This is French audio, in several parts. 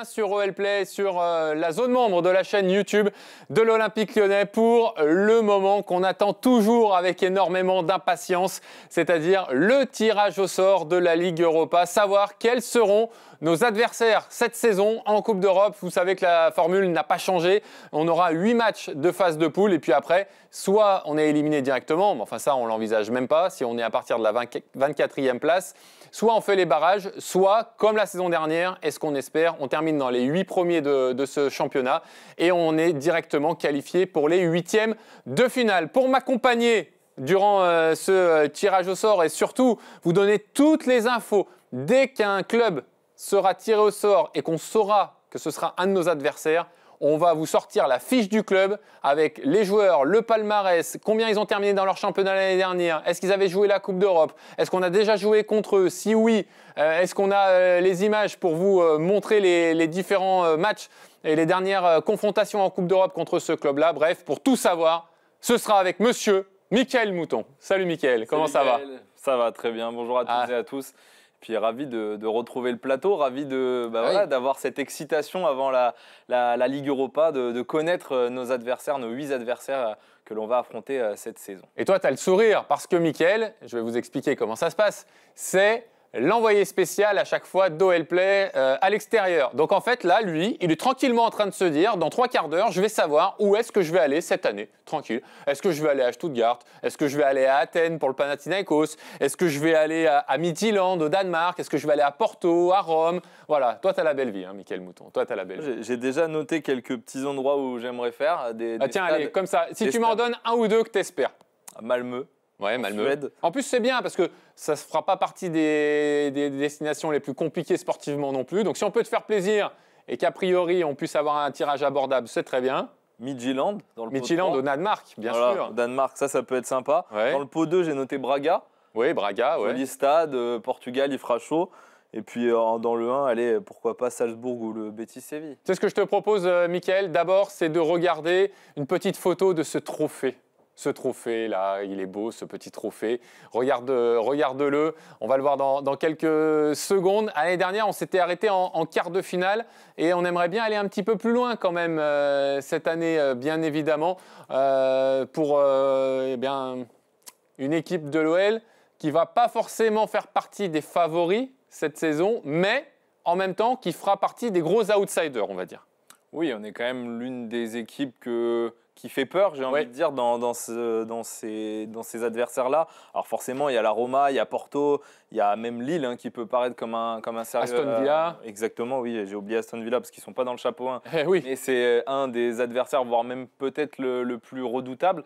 bien sur OL Play, sur la zone membre de la chaîne YouTube de l'Olympique Lyonnais pour le moment qu'on attend toujours avec énormément d'impatience, c'est-à-dire le tirage au sort de la Ligue Europa, savoir quels seront nos adversaires cette saison en Coupe d'Europe. Vous savez que la formule n'a pas changé. On aura 8 matchs de phase de poule et puis après, soit on est éliminé directement, mais enfin ça on l'envisage même pas si on est à partir de la 24e place, soit on fait les barrages, soit comme la saison dernière, est-ce qu'on espère, on termine dans les 8 premiers de ce championnat et on est directement qualifié pour les 8e de finale. Pour m'accompagner durant ce tirage au sort et surtout vous donner toutes les infos dès qu'un club sera tiré au sort et qu'on saura que ce sera un de nos adversaires, on va vous sortir la fiche du club avec les joueurs, le palmarès, combien ils ont terminé dans leur championnat l'année dernière, est-ce qu'ils avaient joué la Coupe d'Europe, est-ce qu'on a déjà joué contre eux, si oui, est-ce qu'on a les images pour vous montrer les différents matchs et les dernières confrontations en Coupe d'Europe contre ce club-là. Bref, pour tout savoir, ce sera avec monsieur Mickaël Mouton. Salut Mickaël, comment ça va? Ça va très bien, bonjour à toutes et à tous. Puis ravi de retrouver le plateau, ravi voilà, d'avoir cette excitation avant la Ligue Europa, de connaître nos adversaires, nos 8 adversaires que l'on va affronter cette saison. Et toi, tu as le sourire parce que Mickaël, je vais vous expliquer comment ça se passe, c'est l'envoyé spécial à chaque fois d'OL Play à l'extérieur. Donc en fait, là, lui, il est tranquillement en train de se dire, dans 3 quarts d'heure, je vais savoir où est-ce que je vais aller cette année, tranquille. Est-ce que je vais aller à Stuttgart? Est-ce que je vais aller à Athènes pour le Panathinaikos? Est-ce que je vais aller à Midtjylland au Danemark? Est-ce que je vais aller à Porto, à Rome? Voilà, toi, tu as la belle vie, hein, Mickaël Mouton. Toi, tu as la belle vie. J'ai déjà noté quelques petits endroits où j'aimerais faire. Tiens, allez, comme ça, si tu m'en donnes un ou deux que tu espères. Malmö. Ouais, Malmö. En plus, c'est bien parce que ça ne fera pas partie des destinations les plus compliquées sportivement non plus. Donc, si on peut te faire plaisir et qu'a priori, on puisse avoir un tirage abordable, c'est très bien. Midtjylland, dans le Midtjylland au Danemark, bien sûr. Au Danemark, ça peut être sympa. Ouais. Dans le pot 2, j'ai noté Braga. Oui, Braga, ouais. Joli stade, Portugal, il fera chaud. Et puis dans le 1, allez, pourquoi pas Salzbourg ou le Betis Séville. C'est ce que je te propose, Mickaël. D'abord, c'est de regarder une petite photo de ce trophée. Ce trophée-là, il est beau, ce petit trophée. Regarde-le. On va le voir dans quelques secondes. L'année dernière, on s'était arrêté en quart de finale et on aimerait bien aller un petit peu plus loin quand même cette année, bien évidemment, pour une équipe de l'OL qui ne va pas forcément faire partie des favoris cette saison, mais en même temps qui fera partie des gros outsiders, on va dire. Oui, on est quand même l'une des équipes qui fait peur, j'ai envie de dire, dans ces adversaires-là. Alors forcément, il y a la Roma, il y a Porto, il y a même Lille qui peut paraître comme un sérieux... Aston Villa. Exactement, oui, j'ai oublié Aston Villa parce qu'ils ne sont pas dans le chapeau 1. Oui. Mais c'est un des adversaires, voire même peut-être le plus redoutable.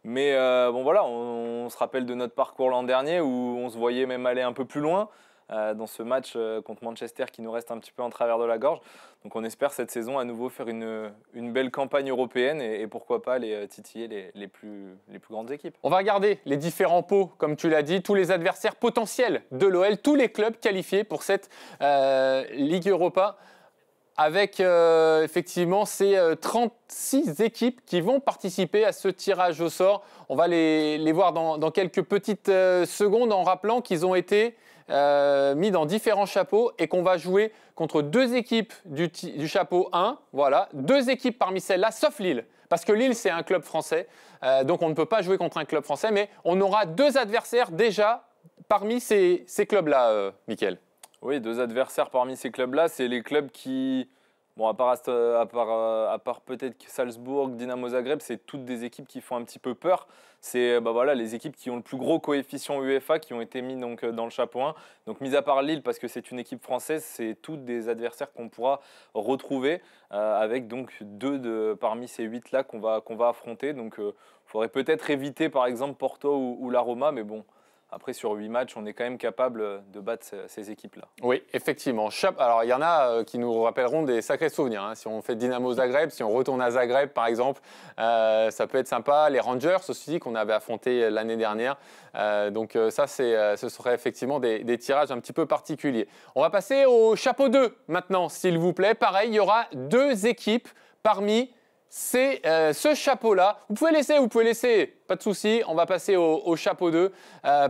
Mais bon voilà, on se rappelle de notre parcours l'an dernier où on se voyait même aller un peu plus loin dans ce match contre Manchester qui nous reste un petit peu en travers de la gorge. Donc on espère cette saison à nouveau faire une belle campagne européenne et pourquoi pas les titiller les plus grandes équipes. On va regarder les différents pots, comme tu l'as dit, tous les adversaires potentiels de l'OL, tous les clubs qualifiés pour cette Ligue Europa, avec effectivement ces 36 équipes qui vont participer à ce tirage au sort. On va les voir dans quelques petites secondes en rappelant qu'ils ont été mis dans différents chapeaux et qu'on va jouer contre 2 équipes du chapeau 1, voilà, 2 équipes parmi celles-là, sauf Lille, parce que Lille c'est un club français, donc on ne peut pas jouer contre un club français, mais on aura 2 adversaires déjà parmi ces clubs-là, Mickaël. Oui, 2 adversaires parmi ces clubs-là, c'est les clubs qui... Bon, à part peut-être Salzbourg, Dynamo Zagreb, c'est toutes des équipes qui font un petit peu peur. C'est voilà, les équipes qui ont le plus gros coefficient UEFA qui ont été mis donc, dans le chapeau 1. Donc, mis à part Lille, parce que c'est une équipe française, c'est toutes des adversaires qu'on pourra retrouver avec donc 2 parmi ces 8-là qu'on va affronter. Donc, il faudrait peut-être éviter par exemple Porto ou la Roma, mais bon. Après, sur 8 matchs, on est quand même capable de battre ces équipes-là. Oui, effectivement. Alors, il y en a qui nous rappelleront des sacrés souvenirs. Si on fait Dynamo Zagreb, si on retourne à Zagreb, par exemple, ça peut être sympa. Les Rangers aussi, qu'on avait affrontés l'année dernière. Donc ça, ce serait effectivement des tirages un petit peu particuliers. On va passer au chapeau 2 maintenant, s'il vous plaît. Pareil, il y aura 2 équipes parmi c'est ce chapeau-là. Vous pouvez laisser, pas de souci. On va passer au chapeau 2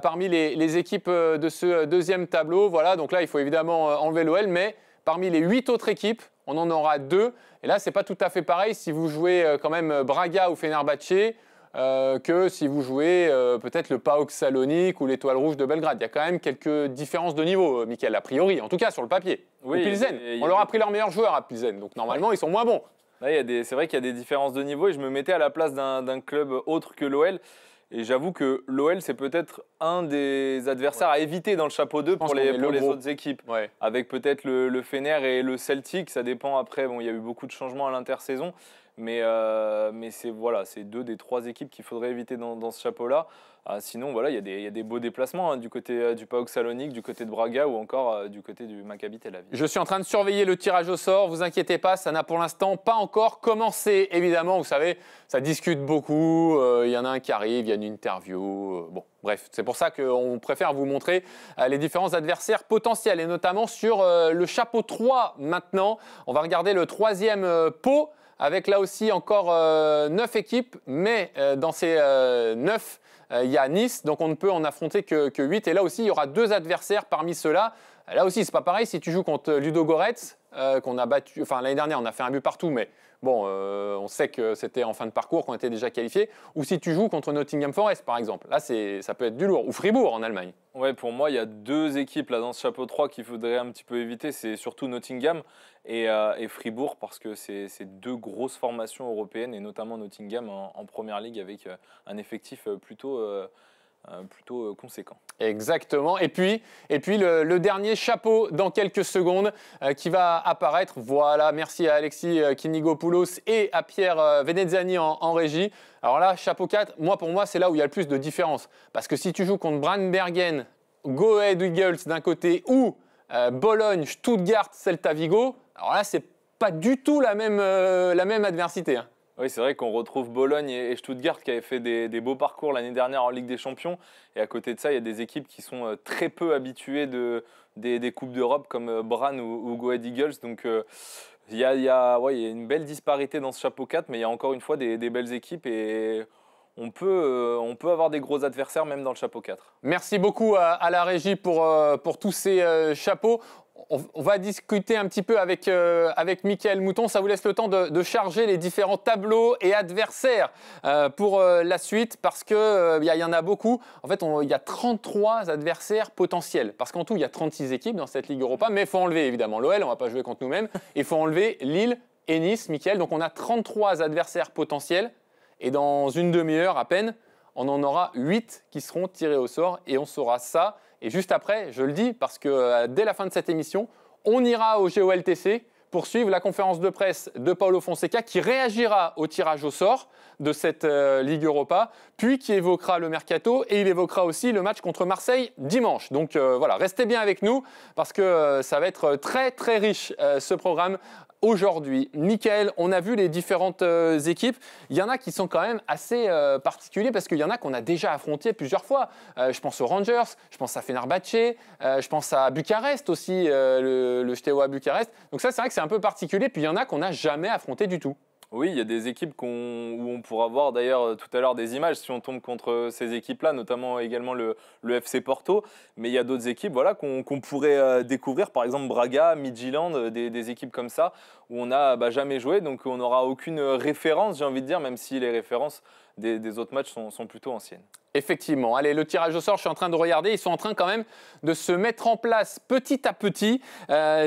parmi les équipes de ce deuxième tableau. Voilà, donc là, il faut évidemment enlever l'OL, mais parmi les 8 autres équipes, on en aura 2. Et là, ce n'est pas tout à fait pareil si vous jouez quand même Braga ou Fenerbahçe que si vous jouez peut-être le PAOK Salonique ou l'Étoile Rouge de Belgrade. Il y a quand même quelques différences de niveau, Mickaël, a priori, en tout cas sur le papier. Oui, ou Pilsen, on leur a pris leurs meilleurs joueurs à Pilsen, donc normalement, ils sont moins bons. Là, c'est vrai qu'il y a des différences de niveau et je me mettais à la place d'un club autre que l'OL. Et j'avoue que l'OL, c'est peut-être un des adversaires à éviter dans le chapeau 2 pour les autres équipes. Ouais. Avec peut-être le Fener et le Celtic, ça dépend après. Bon, il y a eu beaucoup de changements à l'intersaison. Mais c'est 2 des 3 équipes qu'il faudrait éviter dans ce chapeau-là. Sinon, voilà, il y a des beaux déplacements du côté du PAOK Salonique, du côté de Braga ou encore du côté du Maccabi Tel Aviv. Je suis en train de surveiller le tirage au sort. Vous inquiétez pas, ça n'a pour l'instant pas encore commencé. Évidemment, vous savez, ça discute beaucoup. Il y en a un qui arrive, il y a une interview. Bon, bref, c'est pour ça qu'on préfère vous montrer les différents adversaires potentiels et notamment sur le chapeau 3 maintenant. On va regarder le 3e pot avec là aussi encore 9 équipes, mais dans ces 9, il y a Nice, donc on ne peut en affronter que 8. Et là aussi, il y aura 2 adversaires parmi ceux-là. Là aussi, c'est pas pareil. Si tu joues contre Ludogorets, qu'on a battu, enfin l'année dernière, on a fait un but partout, mais bon, on sait que c'était en fin de parcours, qu'on était déjà qualifié. Ou si tu joues contre Nottingham Forest, par exemple. Là, ça peut être du lourd. Ou Fribourg en Allemagne. Ouais, pour moi, il y a 2 équipes là dans ce chapeau 3 qu'il faudrait un petit peu éviter. C'est surtout Nottingham et Fribourg parce que c'est 2 grosses formations européennes et notamment Nottingham en première ligue avec un effectif plutôt conséquent. Exactement. Et puis le dernier chapeau dans quelques secondes qui va apparaître. Voilà, merci à Alexis Kinigopoulos et à Pierre Veneziani en régie. Alors là, chapeau 4, pour moi, c'est là où il y a le plus de différence. Parce que si tu joues contre Brandbergen, Go Ahead Eagles d'un côté ou Bologne, Stuttgart, Celta Vigo, alors là, c'est pas du tout la même adversité. Hein. Oui, c'est vrai qu'on retrouve Bologne et Stuttgart qui avaient fait des beaux parcours l'année dernière en Ligue des Champions. Et à côté de ça, il y a des équipes qui sont très peu habituées des Coupes d'Europe comme Brann ou Go Ahead Eagles. Donc il y a une belle disparité dans ce chapeau 4, mais il y a encore une fois des belles équipes et on peut avoir des gros adversaires même dans le chapeau 4. Merci beaucoup à la régie pour tous ces chapeaux. On va discuter un petit peu avec Mickaël Mouton. Ça vous laisse le temps de charger les différents tableaux et adversaires pour la suite parce qu'il y en a beaucoup. En fait, il y a 33 adversaires potentiels parce qu'en tout, il y a 36 équipes dans cette Ligue Europa. Mais il faut enlever évidemment l'OL, on ne va pas jouer contre nous-mêmes. Il faut enlever Lille et Nice, Mickaël. Donc on a 33 adversaires potentiels et dans une demi-heure à peine, on en aura 8 qui seront tirés au sort et on saura ça. Et juste après, je le dis, parce que dès la fin de cette émission, on ira au GOLTC pour suivre la conférence de presse de Paulo Fonseca qui réagira au tirage au sort de cette Ligue Europa, puis qui évoquera le mercato et il évoquera aussi le match contre Marseille dimanche. Donc voilà, restez bien avec nous parce que ça va être très très riche ce programme. Aujourd'hui, Mickaël, on a vu les différentes équipes. Il y en a qui sont quand même assez particuliers parce qu'il y en a qu'on a déjà affrontés plusieurs fois. Je pense aux Rangers, je pense à Fenerbahçe, je pense à Bucarest aussi, le Steaua Bucarest. Donc ça, c'est vrai que c'est un peu particulier. Puis il y en a qu'on n'a jamais affronté du tout. Oui, il y a des équipes où on pourra voir d'ailleurs tout à l'heure des images si on tombe contre ces équipes-là, notamment également le FC Porto. Mais il y a d'autres équipes qu'on pourrait découvrir, par exemple Braga, Midtjylland, des équipes comme ça, où on n'a jamais joué. Donc on n'aura aucune référence, j'ai envie de dire, même si les références des autres matchs sont plutôt anciennes. Effectivement. Allez, le tirage au sort, je suis en train de regarder. Ils sont en train quand même de se mettre en place petit à petit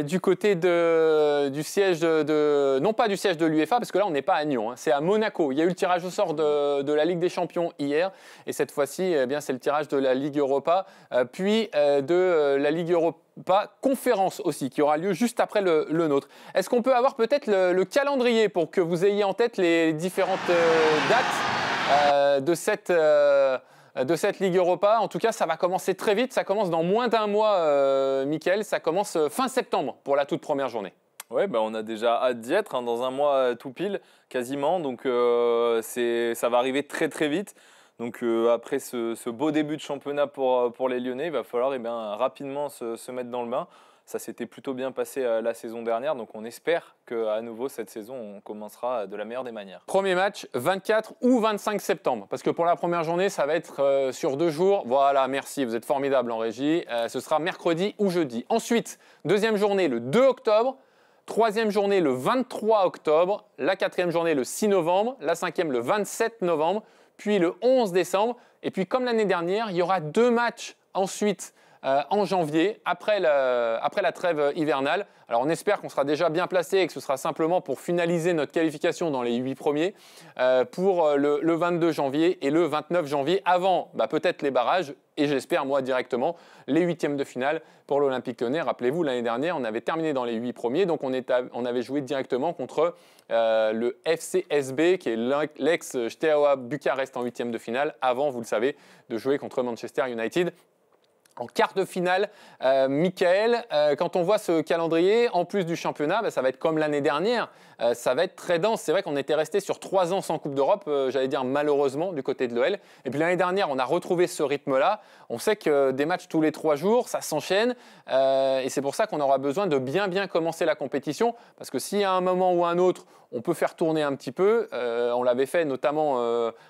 du côté du siège non pas du siège de l'UEFA, parce que là, on n'est pas à Nyon. Hein, c'est à Monaco. Il y a eu le tirage au sort de la Ligue des Champions hier. Et cette fois-ci, c'est le tirage de la Ligue Europa, puis de la Ligue Europa Conférence aussi, qui aura lieu juste après le nôtre. Est-ce qu'on peut avoir peut-être le calendrier pour que vous ayez en tête les différentes dates de cette Ligue Europa? En tout cas, ça va commencer très vite. Ça commence dans moins d'un mois, Mickaël. Ça commence fin septembre pour la toute première journée. Oui, on a déjà hâte d'y être, hein, dans un mois tout pile, quasiment. Donc ça va arriver très très vite. Donc après ce beau début de championnat pour les Lyonnais, il va falloir rapidement se mettre dans le bain. Ça s'était plutôt bien passé la saison dernière, donc on espère qu'à nouveau cette saison, on commencera de la meilleure des manières. Premier match, 24 ou 25 septembre, parce que pour la première journée, ça va être sur 2 jours. Voilà, merci, vous êtes formidable en régie. Ce sera mercredi ou jeudi. Ensuite, deuxième journée, le 2 octobre. Troisième journée le 23 octobre, la quatrième journée le 6 novembre, la cinquième le 27 novembre, puis le 11 décembre. Et puis comme l'année dernière, il y aura 2 matchs ensuite en janvier, après la trêve hivernale. Alors on espère qu'on sera déjà bien placé et que ce sera simplement pour finaliser notre qualification dans les 8 premiers pour le 22 janvier et le 29 janvier, avant peut-être les barrages et j'espère moi directement les huitièmes de finale pour l'Olympique Lyonnais. Rappelez-vous, l'année dernière, on avait terminé dans les 8 premiers, donc on avait joué directement contre le FCSB, qui est l'ex-Steaua Bucarest en huitièmes de finale, avant, vous le savez, de jouer contre Manchester United. En quart de finale, Mickaël, quand on voit ce calendrier, en plus du championnat, ça va être comme l'année dernière, ça va être très dense. C'est vrai qu'on était resté sur 3 ans sans Coupe d'Europe, j'allais dire malheureusement, du côté de l'OL. Et puis l'année dernière, on a retrouvé ce rythme-là. On sait que des matchs tous les 3 jours, ça s'enchaîne. Et c'est pour ça qu'on aura besoin de bien commencer la compétition. Parce que si à un moment ou à un autre, on peut faire tourner un petit peu, on l'avait fait notamment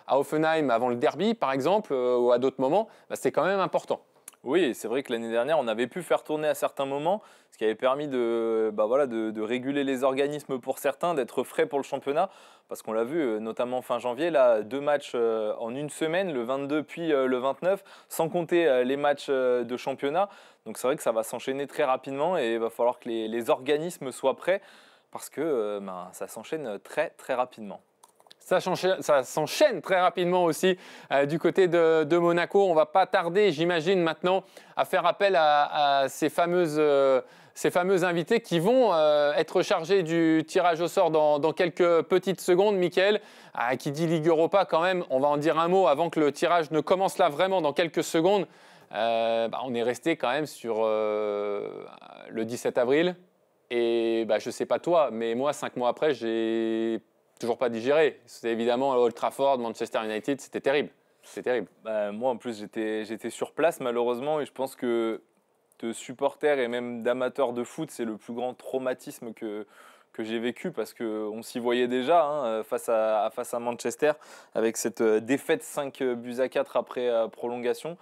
à Hoffenheim avant le derby, par exemple, ou à d'autres moments, c'est quand même important. Oui, c'est vrai que l'année dernière, on avait pu faire tourner à certains moments, ce qui avait permis de réguler les organismes pour certains, d'être frais pour le championnat. Parce qu'on l'a vu, notamment fin janvier, là, 2 matchs en une semaine, le 22 puis le 29, sans compter les matchs de championnat. Donc c'est vrai que ça va s'enchaîner très rapidement et il va falloir que les organismes soient prêts parce que ça s'enchaîne très rapidement. Ça s'enchaîne très rapidement aussi du côté de Monaco. On ne va pas tarder, j'imagine, maintenant à faire appel à ces fameux invités qui vont être chargés du tirage au sort dans quelques petites secondes. Mickaël, qui dit Ligue Europa quand même, on va en dire un mot avant que le tirage ne commence là vraiment dans quelques secondes. On est resté quand même sur le 17 avril. Et je ne sais pas toi, mais moi, 5 mois après, j'ai toujours pas digéré. C'est évidemment Old Trafford, Manchester United, c'était terrible. C'est terrible. Moi, en plus, j'étais sur place, malheureusement, et je pense que de supporters et même d'amateurs de foot, c'est le plus grand traumatisme que j'ai vécu parce qu'on s'y voyait déjà face à Manchester avec cette défaite 5-4 après prolongation.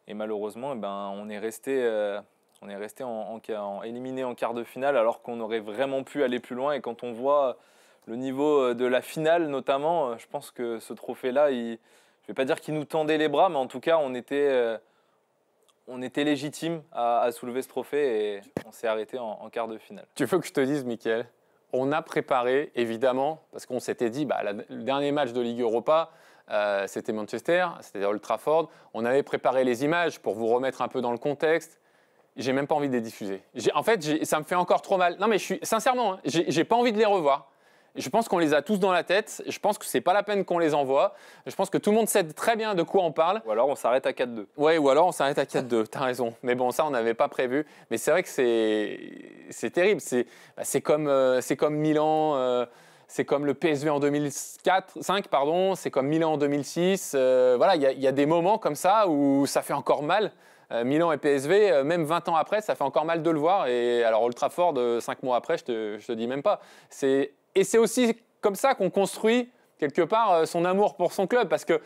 Et malheureusement, on est resté éliminé en quart de finale alors qu'on aurait vraiment pu aller plus loin. Et quand on voit le niveau de la finale notamment, je pense que ce trophée-là, je ne vais pas dire qu'il nous tendait les bras, mais en tout cas, on était légitime à soulever ce trophée et on s'est arrêté en quart de finale. Tu veux que je te dise, Mickaël, on a préparé, évidemment, parce qu'on s'était dit, le dernier match de Ligue Europa, c'était Manchester, c'était Old Trafford. On avait préparé les images pour vous remettre un peu dans le contexte. J'ai même pas envie de les diffuser. En fait, ça me fait encore trop mal. Non, mais sincèrement, j'ai pas envie de les revoir. Je pense qu'on les a tous dans la tête. Je pense que c'est pas la peine qu'on les envoie. Je pense que tout le monde sait très bien de quoi on parle. Ou alors on s'arrête à 4-2. Ouais, ou alors on s'arrête à 4-2. T'as raison. Mais bon, ça on n'avait pas prévu. Mais c'est vrai que c'est terrible. C'est comme Milan. C'est comme le PSV en 2005, pardon. C'est comme Milan en 2006. Voilà, il y a des moments comme ça où ça fait encore mal. Milan et PSV, même 20 ans après, ça fait encore mal de le voir. Et alors Old Trafford, 5 mois après, je te dis même pas. Et c'est aussi comme ça qu'on construit quelque part son amour pour son club, parce que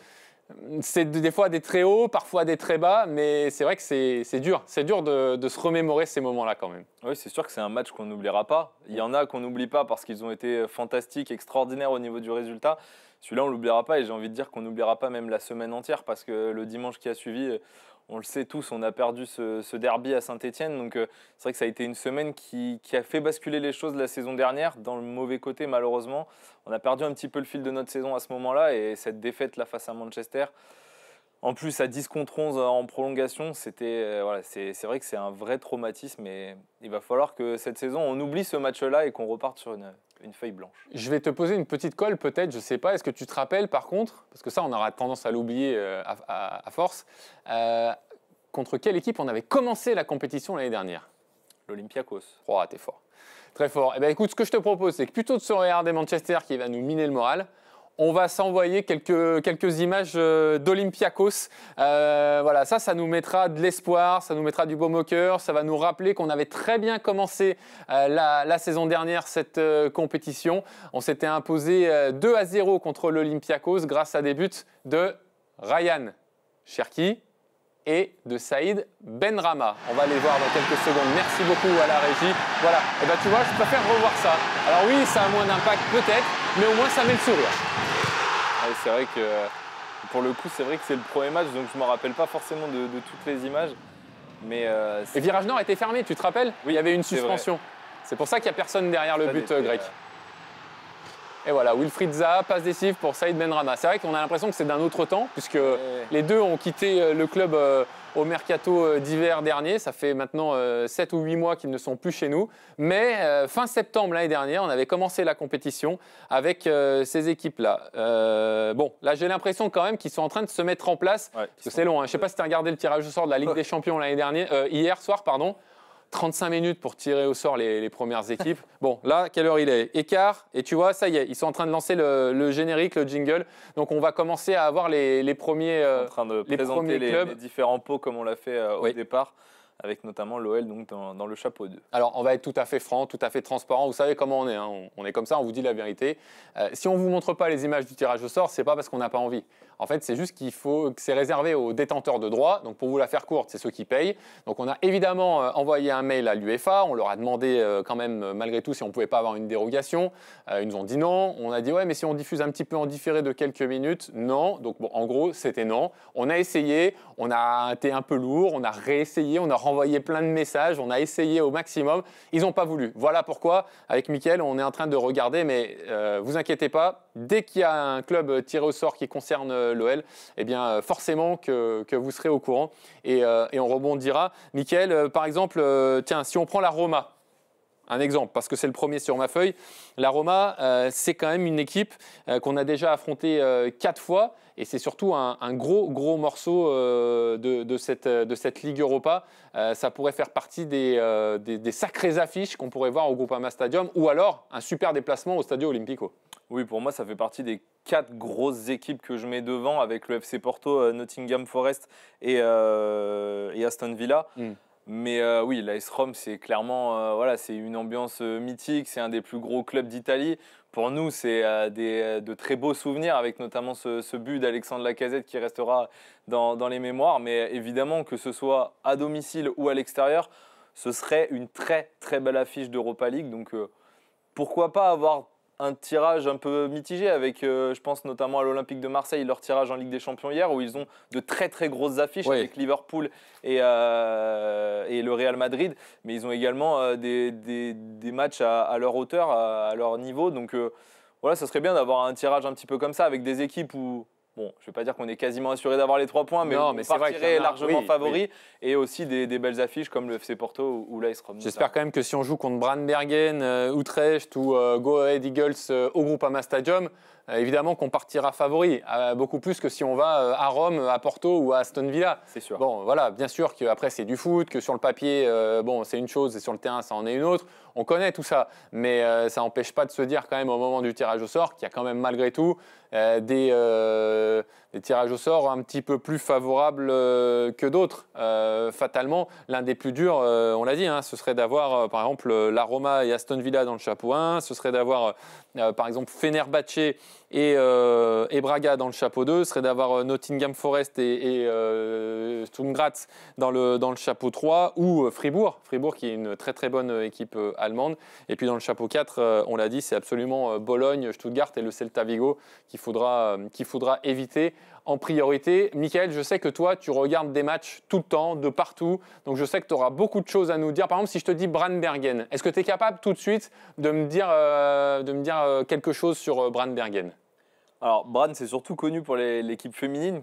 c'est des fois des très hauts, parfois des très bas, mais c'est vrai que c'est dur. C'est dur de se remémorer ces moments-là quand même. Oui, c'est sûr que c'est un match qu'on n'oubliera pas. Il y en a qu'on n'oublie pas parce qu'ils ont été fantastiques, extraordinaires au niveau du résultat. Celui-là, on ne l'oubliera pas et j'ai envie de dire qu'on n'oubliera pas même la semaine entière parce que le dimanche qui a suivi, on le sait tous, on a perdu ce derby à Saint-Etienne. Donc c'est vrai que ça a été une semaine qui a fait basculer les choses la saison dernière, dans le mauvais côté malheureusement. On a perdu un petit peu le fil de notre saison à ce moment-là et cette défaite là face à Manchester, en plus à 10 contre 11 en prolongation, c'est vrai que c'est un vrai traumatisme et il va falloir que cette saison on oublie ce match-là et qu'on reparte sur une feuille blanche. Je vais te poser une petite colle peut-être, je ne sais pas. Est-ce que tu te rappelles par contre, parce que ça on aura tendance à l'oublier à force, contre quelle équipe on avait commencé la compétition l'année dernière? L'Olympiakos. Oh, t'es fort. Très fort. Eh bien écoute, ce que je te propose, c'est que plutôt de se regarder Manchester qui va nous miner le moral, on va s'envoyer quelques images d'Olympiakos. Voilà, ça nous mettra de l'espoir, ça nous mettra du baume au cœur, ça va nous rappeler qu'on avait très bien commencé la saison dernière cette compétition. On s'était imposé 2-0 contre l'Olympiakos grâce à des buts de Ryan Cherki et de Saïd Benrahma. On va les voir dans quelques secondes. Merci beaucoup à la régie. Voilà, et tu vois, je préfère revoir ça. Alors oui, ça a moins d'impact peut-être, mais au moins ça met le sourire. Ouais, c'est vrai que pour le coup, c'est vrai que c'est le premier match, donc je ne me rappelle pas forcément de toutes les images. Mais et Virage Nord était fermé, tu te rappelles? Oui, il y avait une suspension. C'est pour ça qu'il n'y a personne derrière le but grec. Et voilà, Wilfried Zaha, passe décisive pour Saïd Benrahma. C'est vrai qu'on a l'impression que c'est d'un autre temps, puisque les deux ont quitté le club au mercato d'hiver dernier. Ça fait maintenant 7 ou 8 mois qu'ils ne sont plus chez nous. Mais fin septembre l'année dernière, on avait commencé la compétition avec ces équipes-là. Bon, là j'ai l'impression quand même qu'ils sont en train de se mettre en place. Ouais, parce que c'est long, hein. Je ne sais pas si tu as regardé le tirage au sort de la Ligue des Champions l'année dernière, hier soir, pardon. 35 minutes pour tirer au sort les premières équipes. Bon, là, quelle heure il est? Écart. Et tu vois, ça y est, ils sont en train de lancer le générique, le jingle. Donc, on va commencer à avoir les premiers clubs. En train de présenter les différents pots comme on l'a fait au départ, avec notamment l'OL dans le chapeau 2. Alors, on va être tout à fait franc, tout à fait transparent. Vous savez comment on est, hein. On est comme ça, on vous dit la vérité. Si on ne vous montre pas les images du tirage au sort, ce n'est pas parce qu'on n'a pas envie. En fait, c'est juste qu'il faut que c'est réservé aux détenteurs de droits. Donc, pour vous la faire courte, c'est ceux qui payent. Donc, on a évidemment envoyé un mail à l'UEFA. On leur a demandé quand même, malgré tout, si on ne pouvait pas avoir une dérogation. Ils nous ont dit non. On a dit, ouais, mais si on diffuse un petit peu en différé de quelques minutes, non. Donc, bon, en gros, c'était non. On a essayé. On a été un peu lourd. On a réessayé. On a renvoyé plein de messages. On a essayé au maximum. Ils n'ont pas voulu. Voilà pourquoi, avec Mickaël, on est en train de regarder. Mais vous inquiétez pas. Dès qu'il y a un club tiré au sort qui concerne l'OL, eh bien forcément que vous serez au courant et on rebondira. Mickaël, par exemple, tiens, si on prend la Roma, un exemple, parce que c'est le premier sur ma feuille, la Roma, c'est quand même une équipe qu'on a déjà affrontée 4 fois et c'est surtout un gros morceau de cette Ligue Europa. Ça pourrait faire partie des sacrées affiches qu'on pourrait voir au Groupama Stadium ou alors un super déplacement au Stadio Olimpico. Oui, pour moi, ça fait partie des 4 grosses équipes que je mets devant avec le FC Porto, Nottingham Forest et Aston Villa. Mais oui, l'AS Rome, c'est clairement c'est une ambiance mythique, c'est un des plus gros clubs d'Italie. Pour nous, c'est de très beaux souvenirs avec notamment ce but d'Alexandre Lacazette qui restera dans les mémoires. Mais évidemment, que ce soit à domicile ou à l'extérieur, ce serait une très très belle affiche d'Europa League. Donc pourquoi pas avoir un tirage un peu mitigé avec, je pense notamment à l'Olympique de Marseille, leur tirage en Ligue des Champions hier, où ils ont de très très grosses affiches avec Liverpool et le Real Madrid, mais ils ont également des matchs à leur hauteur, à leur niveau. Donc voilà, ça serait bien d'avoir un tirage un petit peu comme ça, avec des équipes où... Bon, je ne vais pas dire qu'on est quasiment assuré d'avoir les 3 points, mais on partirait largement favori. Et aussi des belles affiches comme le FC Porto ou l'AS Rome. J'espère quand même que si on joue contre Brandbergen, Utrecht ou Go Ahead Eagles au Groupama Stadium, évidemment qu'on partira favori, beaucoup plus que si on va à Rome, à Porto ou à Aston Villa. C'est sûr. Bon, voilà, bien sûr qu'après c'est du foot, que sur le papier, c'est une chose et sur le terrain ça en est une autre. On connaît tout ça, mais ça n'empêche pas de se dire quand même au moment du tirage au sort qu'il y a quand même malgré tout des tirages au sort un petit peu plus favorables que d'autres. Fatalement, l'un des plus durs, on l'a dit, ce serait d'avoir par exemple la Roma et Aston Villa dans le chapeau 1, ce serait d'avoir par exemple Fenerbahçe et Braga dans le chapeau 2, ce serait d'avoir Nottingham Forest et Sturm Graz dans le chapeau 3 ou Fribourg qui est une très très bonne équipe allemande. Et puis dans le chapeau 4, on l'a dit, c'est absolument Bologne, Stuttgart et le Celta Vigo qu'il faudra éviter en priorité. Mickaël, je sais que toi, tu regardes des matchs tout le temps, de partout. Donc, je sais que tu auras beaucoup de choses à nous dire. Par exemple, si je te dis Brandbergen, est-ce que tu es capable tout de suite de me dire quelque chose sur Brandbergen? Alors, Brann, c'est surtout connu pour l'équipe féminine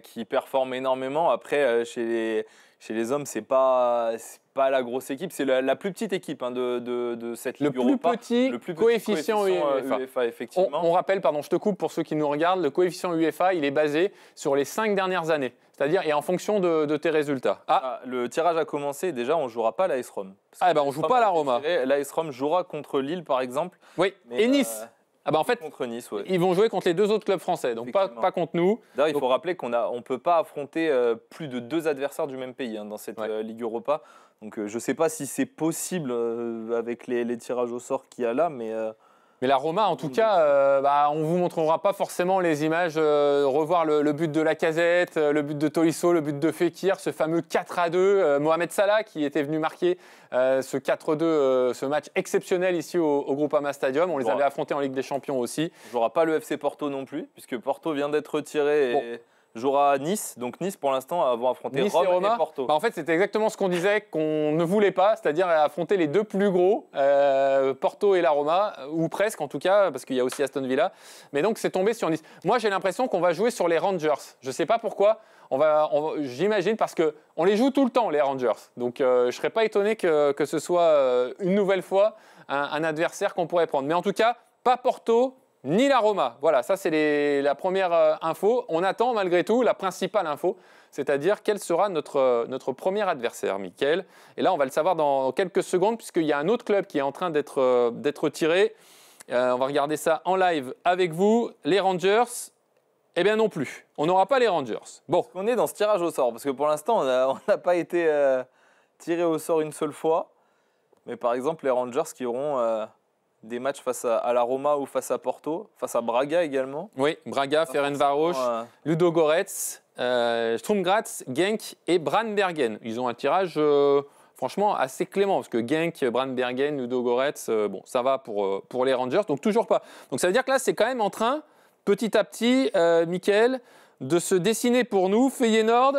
qui performe énormément. Après, chez les hommes, c'est pas la grosse équipe, c'est la plus petite équipe de cette Ligue Europa. Le plus petit coefficient UEFA, effectivement. On rappelle, pardon, je te coupe pour ceux qui nous regardent, le coefficient UEFA, il est basé sur les 5 dernières années, c'est-à-dire et en fonction de tes résultats. Le tirage a commencé, déjà on ne jouera pas l'AS Rome. On ne joue pas la Roma. L'AS Rome jouera contre Lille par exemple. Oui, et Nice. En fait, contre Nice, ils vont jouer contre les 2 autres clubs français, donc pas contre nous. D'ailleurs, il faut rappeler qu'on ne peut pas affronter plus de 2 adversaires du même pays dans cette Ligue Europa. Donc je ne sais pas si c'est possible avec les tirages au sort qu'il y a là, mais Mais la Roma, en tout cas, on ne vous montrera pas forcément les images, revoir le but de Lacazette, le but de Tolisso, le but de Fekir, ce fameux 4-2, Mohamed Salah qui était venu marquer ce 4-2, ce match exceptionnel ici au Groupama Stadium. On les avait affrontés en Ligue des Champions aussi. Il ne jouera pas le FC Porto non plus, puisque Porto vient d'être retiré et jouera à Nice. Donc Nice, pour l'instant, vont affronter Nice Rome et et Porto. En fait, c'était exactement ce qu'on disait qu'on ne voulait pas, c'est-à-dire affronter les deux plus gros, Porto et la Roma, ou presque en tout cas, parce qu'il y a aussi Aston Villa. Mais donc, c'est tombé sur Nice. Moi, j'ai l'impression qu'on va jouer sur les Rangers. Je ne sais pas pourquoi. J'imagine parce qu'on les joue tout le temps, les Rangers. Donc, je ne serais pas étonné que ce soit une nouvelle fois un adversaire qu'on pourrait prendre. Mais en tout cas, pas Porto, ni la Roma. Voilà, ça c'est la première info. On attend malgré tout la principale info, c'est-à-dire quel sera notre premier adversaire, Mickaël. Et là, on va le savoir dans quelques secondes, puisqu'il y a un autre club qui est en train d'être tiré. On va regarder ça en live avec vous. Les Rangers, eh bien non plus. On n'aura pas les Rangers. Bon. On est dans ce tirage au sort, parce que pour l'instant, on n'a pas été tiré au sort une seule fois. Mais par exemple, les Rangers qui auront des matchs face à la Roma ou face à Porto, face à Braga également. Oui, Braga, Ferencváros, Ludogorets, Sturm Graz, Genk et Brandbergen. Ils ont un tirage franchement assez clément, parce que Genk, Brandbergen, Ludogorets, bon, ça va pour les Rangers, donc toujours pas. Donc ça veut dire que là, c'est quand même en train, petit à petit, Mickaël, de se dessiner pour nous. Feyenoord,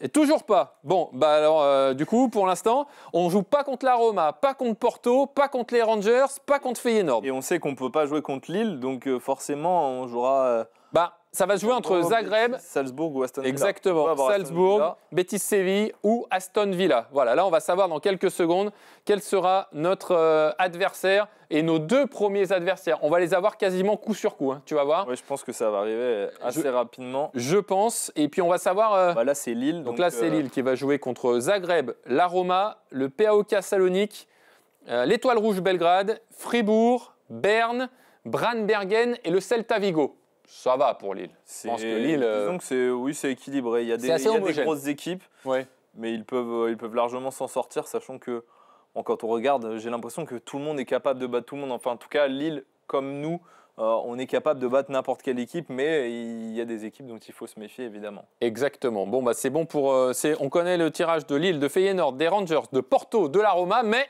et toujours pas. Bon, alors, du coup, pour l'instant, on ne joue pas contre la Roma, pas contre Porto, pas contre les Rangers, pas contre Feyenoord. Et on sait qu'on ne peut pas jouer contre Lille, donc forcément, on jouera... ça va se jouer entre Zagreb, Betis, Salzbourg ou Aston Villa. Exactement, Salzbourg, Betis Séville ou Aston Villa. Voilà, là, on va savoir dans quelques secondes quel sera notre adversaire et nos deux premiers adversaires. On va les avoir quasiment coup sur coup, hein, tu vas voir. Oui, je pense que ça va arriver assez rapidement. Je pense, et puis on va savoir... là, c'est Lille. Donc là, c'est Lille qui va jouer contre Zagreb, la Roma, le PAOK Salonique, l'Étoile Rouge Belgrade, Fribourg, Berne, Brandbergen et le Celta Vigo. Ça va pour Lille. Je pense que Lille... Disons que c'est équilibré. Il y a des grosses équipes, mais ils peuvent largement s'en sortir, sachant que quand on regarde, j'ai l'impression que tout le monde est capable de battre tout le monde. Enfin, en tout cas, Lille, comme nous, on est capable de battre n'importe quelle équipe, mais il y a des équipes dont il faut se méfier, évidemment. Exactement. Bon, c'est bon pour... on connaît le tirage de Lille, de Feyenoord, des Rangers, de Porto, de la Roma, mais...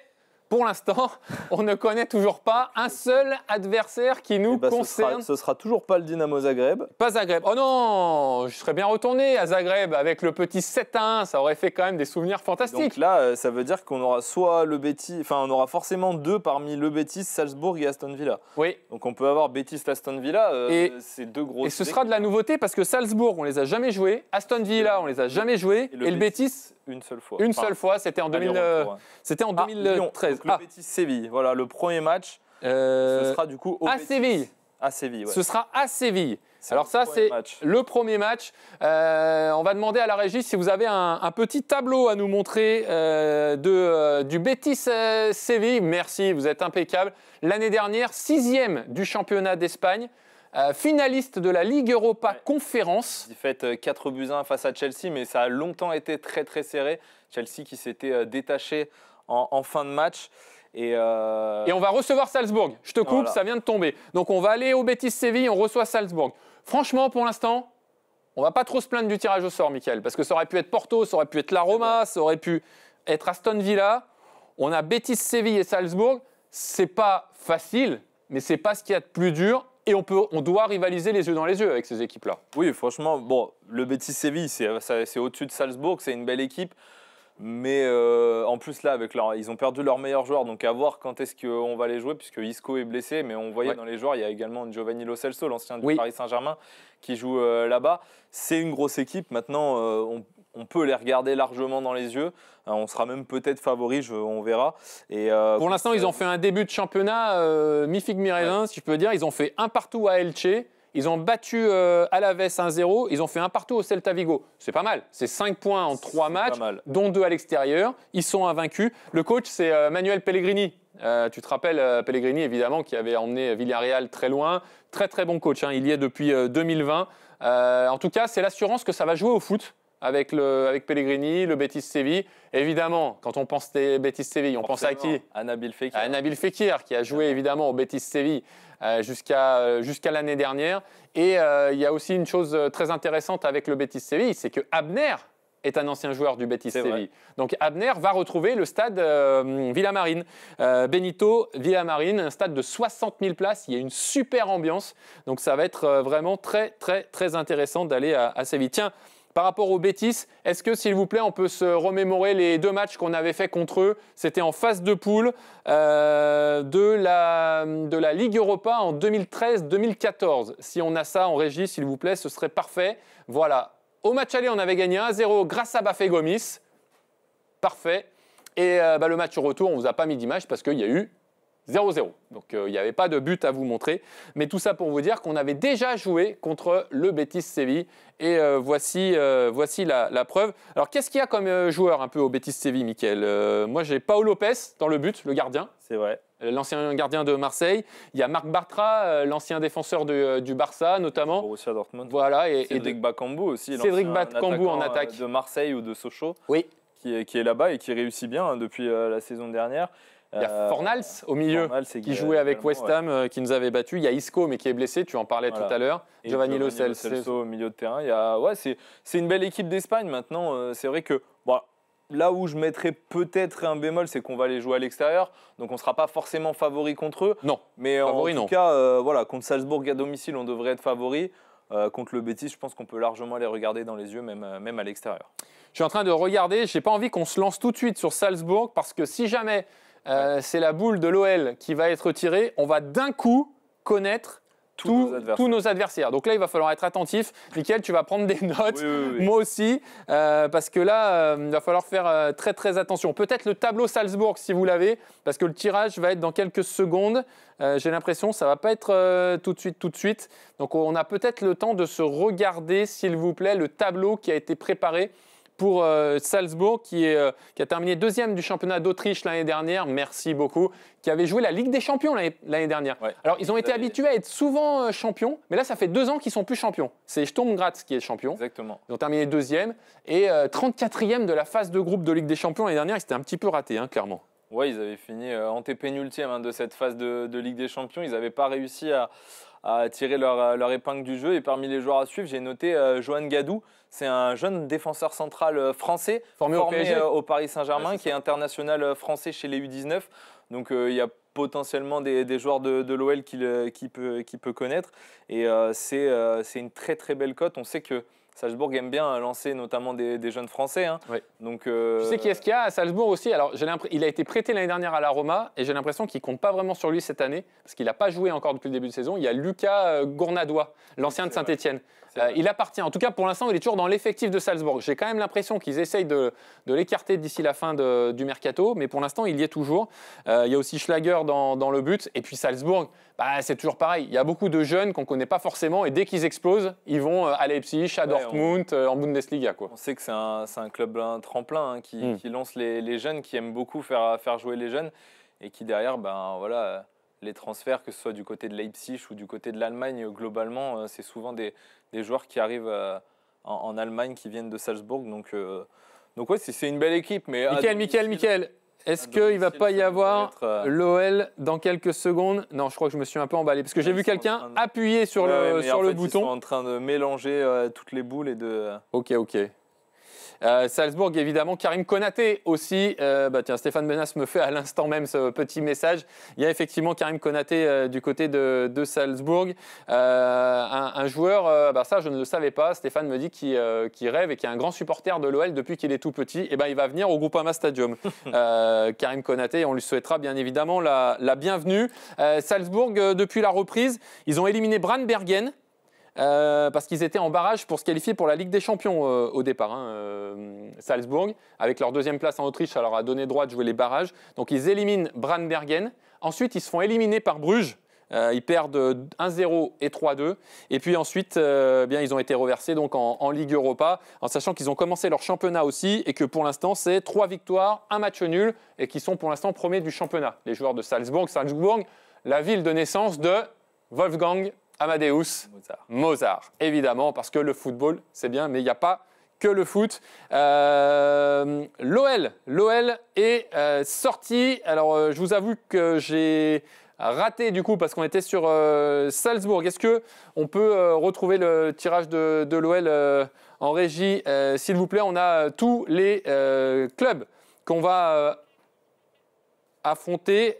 Pour l'instant, on ne connaît toujours pas un seul adversaire qui nous concerne. Ce sera toujours pas le Dynamo Zagreb. Pas Zagreb. Oh non, je serais bien retourné à Zagreb avec le petit 7-1. Ça aurait fait quand même des souvenirs fantastiques. Donc là, ça veut dire qu'on aura soit le Betis, on aura forcément deux parmi le Betis, Salzbourg et Aston Villa. Oui. Donc on peut avoir Betis, Aston Villa. C'est deux grosses. Et ce sera de la nouveauté parce que Salzbourg, on les a jamais joués. Aston Villa, on les a jamais joués. Et le Betis, une seule fois. Une seule fois, c'était en 2013. Donc le Betis Séville, voilà le premier match. Ce sera du coup à Séville. À Séville, ouais. Ce sera à Séville. Alors ça, c'est le premier match. On va demander à la régie si vous avez un petit tableau à nous montrer du Betis Séville. Merci, vous êtes impeccable. L'année dernière, 6e du championnat d'Espagne. Finaliste de la Ligue Europa Conférence. Défaite 4-1 face à Chelsea, mais ça a longtemps été très très serré. Chelsea qui s'était détaché en fin de match. Et on va recevoir Salzbourg. Je te coupe, voilà. Ça vient de tomber. Donc on va aller au Betis Séville, on reçoit Salzbourg. Franchement, pour l'instant, on va pas trop se plaindre du tirage au sort, Mickaël, parce que ça aurait pu être Porto, ça aurait pu être la Roma, ça aurait pu être Aston Villa. On a Betis Séville et Salzbourg. C'est pas facile, mais c'est pas ce qu'il y a de plus dur. Et on doit rivaliser les yeux dans les yeux avec ces équipes-là. Oui, franchement, le Betis Séville, c'est au-dessus de Salzbourg, c'est une belle équipe. Mais en plus, là, ils ont perdu leurs meilleurs joueurs. Donc, à voir quand est-ce qu'on va les jouer, puisque Isco est blessé. Mais on voyait dans les joueurs, il y a également Giovanni Lo Celso, l'ancien du Paris Saint-Germain, qui joue là-bas. C'est une grosse équipe. Maintenant, on peut les regarder largement dans les yeux. On sera même peut-être favori, on verra. Et, pour l'instant, ils ont fait un début de championnat mi-figue mi-raisin, si je peux dire. Ils ont fait un partout à Elche. Ils ont battu Alaves 1-0. Ils ont fait un partout au Celta Vigo. C'est pas mal. C'est 5 points en 3 matchs, dont 2 à l'extérieur. Ils sont invaincus. Le coach, c'est Manuel Pellegrini. Tu te rappelles Pellegrini, évidemment, qui avait emmené Villarreal très loin. Très, très bon coach. Il y est depuis 2020. En tout cas, c'est l'assurance que ça va jouer au foot. avec Pellegrini, le Betis Séville. Évidemment, quand on pense Betis Séville, on pense à qui? À Nabil Fekir. À Nabil Fekir, qui a joué évidemment au Betis Séville jusqu'à l'année dernière. Et il y a aussi une chose très intéressante avec le Betis Séville, c'est que Abner est un ancien joueur du Betis Séville. Donc Abner va retrouver le stade Villamarine. Benito Villamarine, un stade de 60 000 places. Il y a une super ambiance. Donc ça va être vraiment très, très, très intéressant d'aller à Séville. Tiens, par rapport au Betis, est-ce que, s'il vous plaît, on peut se remémorer les 2 matchs qu'on avait fait contre eux? C'était en phase de poule de la Ligue Europa en 2013-2014. Si on a ça en régie, s'il vous plaît, ce serait parfait. Voilà. Au match aller, on avait gagné 1-0 grâce à Bafé Gomis. Parfait. Et le match au retour, on ne vous a pas mis d'image parce qu'il y a eu 0-0. Donc, il n'y avait pas de but à vous montrer. Mais tout ça pour vous dire qu'on avait déjà joué contre le Betis Séville. Et voici la preuve. Alors, qu'est-ce qu'il y a comme joueur un peu au Betis Séville, Mickaël? Moi, j'ai Paul Lopez dans le but, le gardien. C'est vrai. L'ancien gardien de Marseille. Il y a Marc Bartra, l'ancien défenseur du Barça, notamment. Borussia Dortmund. Voilà. Et Cédric Bakambu aussi. Cédric Bakambu en attaque. De Marseille ou de Sochaux. Oui. Qui est là-bas et qui réussit bien depuis la saison dernière. Il y a Fornals au milieu qui jouait avec West Ham, qui nous avait battu. Il y a Isco, mais qui est blessé, tu en parlais tout à l'heure. Giovanni Lo Celso au milieu de terrain. C'est une belle équipe d'Espagne maintenant. C'est vrai que là où je mettrais peut-être un bémol, c'est qu'on va les jouer à l'extérieur. Donc on ne sera pas forcément favori contre eux. Non, mais favori, en tout cas, contre Salzbourg à domicile, on devrait être favori. Contre le Betis, je pense qu'on peut largement les regarder dans les yeux, même à l'extérieur. Je suis en train de regarder. Je n'ai pas envie qu'on se lance tout de suite sur Salzbourg parce que si jamais c'est la boule de l'OL qui va être tirée, on va d'un coup connaître tous nos adversaires. Donc là, il va falloir être attentif. Mickaël, tu vas prendre des notes. Oui. Moi aussi, parce que là, il va falloir faire très, très attention. Peut-être le tableau Salzbourg, si vous l'avez, parce que le tirage va être dans quelques secondes. J'ai l'impression que ça ne va pas être tout de suite. Donc on a peut-être le temps de se regarder, s'il vous plaît, le tableau qui a été préparé pour Salzbourg, qui a terminé 2e du championnat d'Autriche l'année dernière, merci beaucoup, qui avait joué la Ligue des Champions l'année dernière. Ouais. Alors, ils ont été habitués à être souvent champions, mais là, ça fait 2 ans qu'ils ne sont plus champions. C'est Sturm Graz qui est champion. Exactement. Ils ont terminé 2e et 34e de la phase de groupe de Ligue des Champions l'année dernière. C'était un petit peu raté, clairement. Oui, ils avaient fini antépénultième de cette phase de Ligue des Champions. Ils n'avaient pas réussi à tirer leur épingle du jeu. Et parmi les joueurs à suivre, j'ai noté Johan Gadou. C'est un jeune défenseur central français formé au Paris Saint-Germain, qui est international français chez les U19. Donc il y a potentiellement des joueurs de l'OL qui peut connaître. Et c'est une très très belle cote. On sait que Salzbourg aime bien lancer notamment des jeunes Français. Oui. Donc, tu sais qui est-ce qu'il y a à Salzbourg aussi? Alors, il a été prêté l'année dernière à la Roma et j'ai l'impression qu'il ne compte pas vraiment sur lui cette année parce qu'il n'a pas joué encore depuis le début de saison. Il y a Lucas Gournadois, l'ancien de Saint-Etienne. Il appartient, en tout cas pour l'instant, il est toujours dans l'effectif de Salzbourg. J'ai quand même l'impression qu'ils essayent de l'écarter d'ici la fin du mercato, mais pour l'instant, il y est toujours. Il y a aussi Schlager dans le but. Et puis Salzbourg, c'est toujours pareil. Il y a beaucoup de jeunes qu'on ne connaît pas forcément et dès qu'ils explosent, ils vont à Leipzig, à Dortmund, en Bundesliga. On sait que c'est un club tremplin qui lance les jeunes, qui aime beaucoup faire jouer les jeunes et qui derrière, les transferts, que ce soit du côté de Leipzig ou du côté de l'Allemagne, globalement, c'est souvent des joueurs qui arrivent en Allemagne, qui viennent de Salzbourg. Donc ouais, c'est une belle équipe. Mais Mickaël, est-ce qu'il ne va pas y avoir l'OL dans quelques secondes? Non, je crois que je me suis un peu emballé parce que j'ai vu quelqu'un appuyer sur le bouton. Ils sont en train de mélanger toutes les boules et de… Ok. Salzbourg, évidemment, Karim Konaté aussi. Tiens, Stéphane Benas me fait à l'instant même ce petit message. Il y a effectivement Karim Konaté du côté de Salzbourg. Un joueur, ça je ne le savais pas, Stéphane me dit qu'il rêve et qu'il est un grand supporter de l'OL depuis qu'il est tout petit. Et il va venir au Groupama Stadium. Karim Konaté, on lui souhaitera bien évidemment la bienvenue. Salzbourg, depuis la reprise, ils ont éliminé Brandbergen. Parce qu'ils étaient en barrage pour se qualifier pour la Ligue des Champions au départ. Salzbourg, avec leur 2e place en Autriche, ça leur a donné droit de jouer les barrages. Donc ils éliminent Brandbergen. Ensuite, ils se font éliminer par Bruges. Ils perdent 1-0 et 3-2. Et puis ensuite, ils ont été reversés donc, en Ligue Europa, en sachant qu'ils ont commencé leur championnat aussi et que pour l'instant, c'est 3 victoires, 1 match nul et qu'ils sont pour l'instant premiers du championnat. Les joueurs de Salzbourg. Salzbourg, la ville de naissance de Wolfgang Amadeus Mozart, évidemment, parce que le football, c'est bien, mais il n'y a pas que le foot. L'OL est sorti. Alors, je vous avoue que j'ai raté du coup parce qu'on était sur Salzbourg. Est-ce qu'on peut retrouver le tirage de l'OL en régie, s'il vous plaît? On a tous les clubs qu'on va affronter.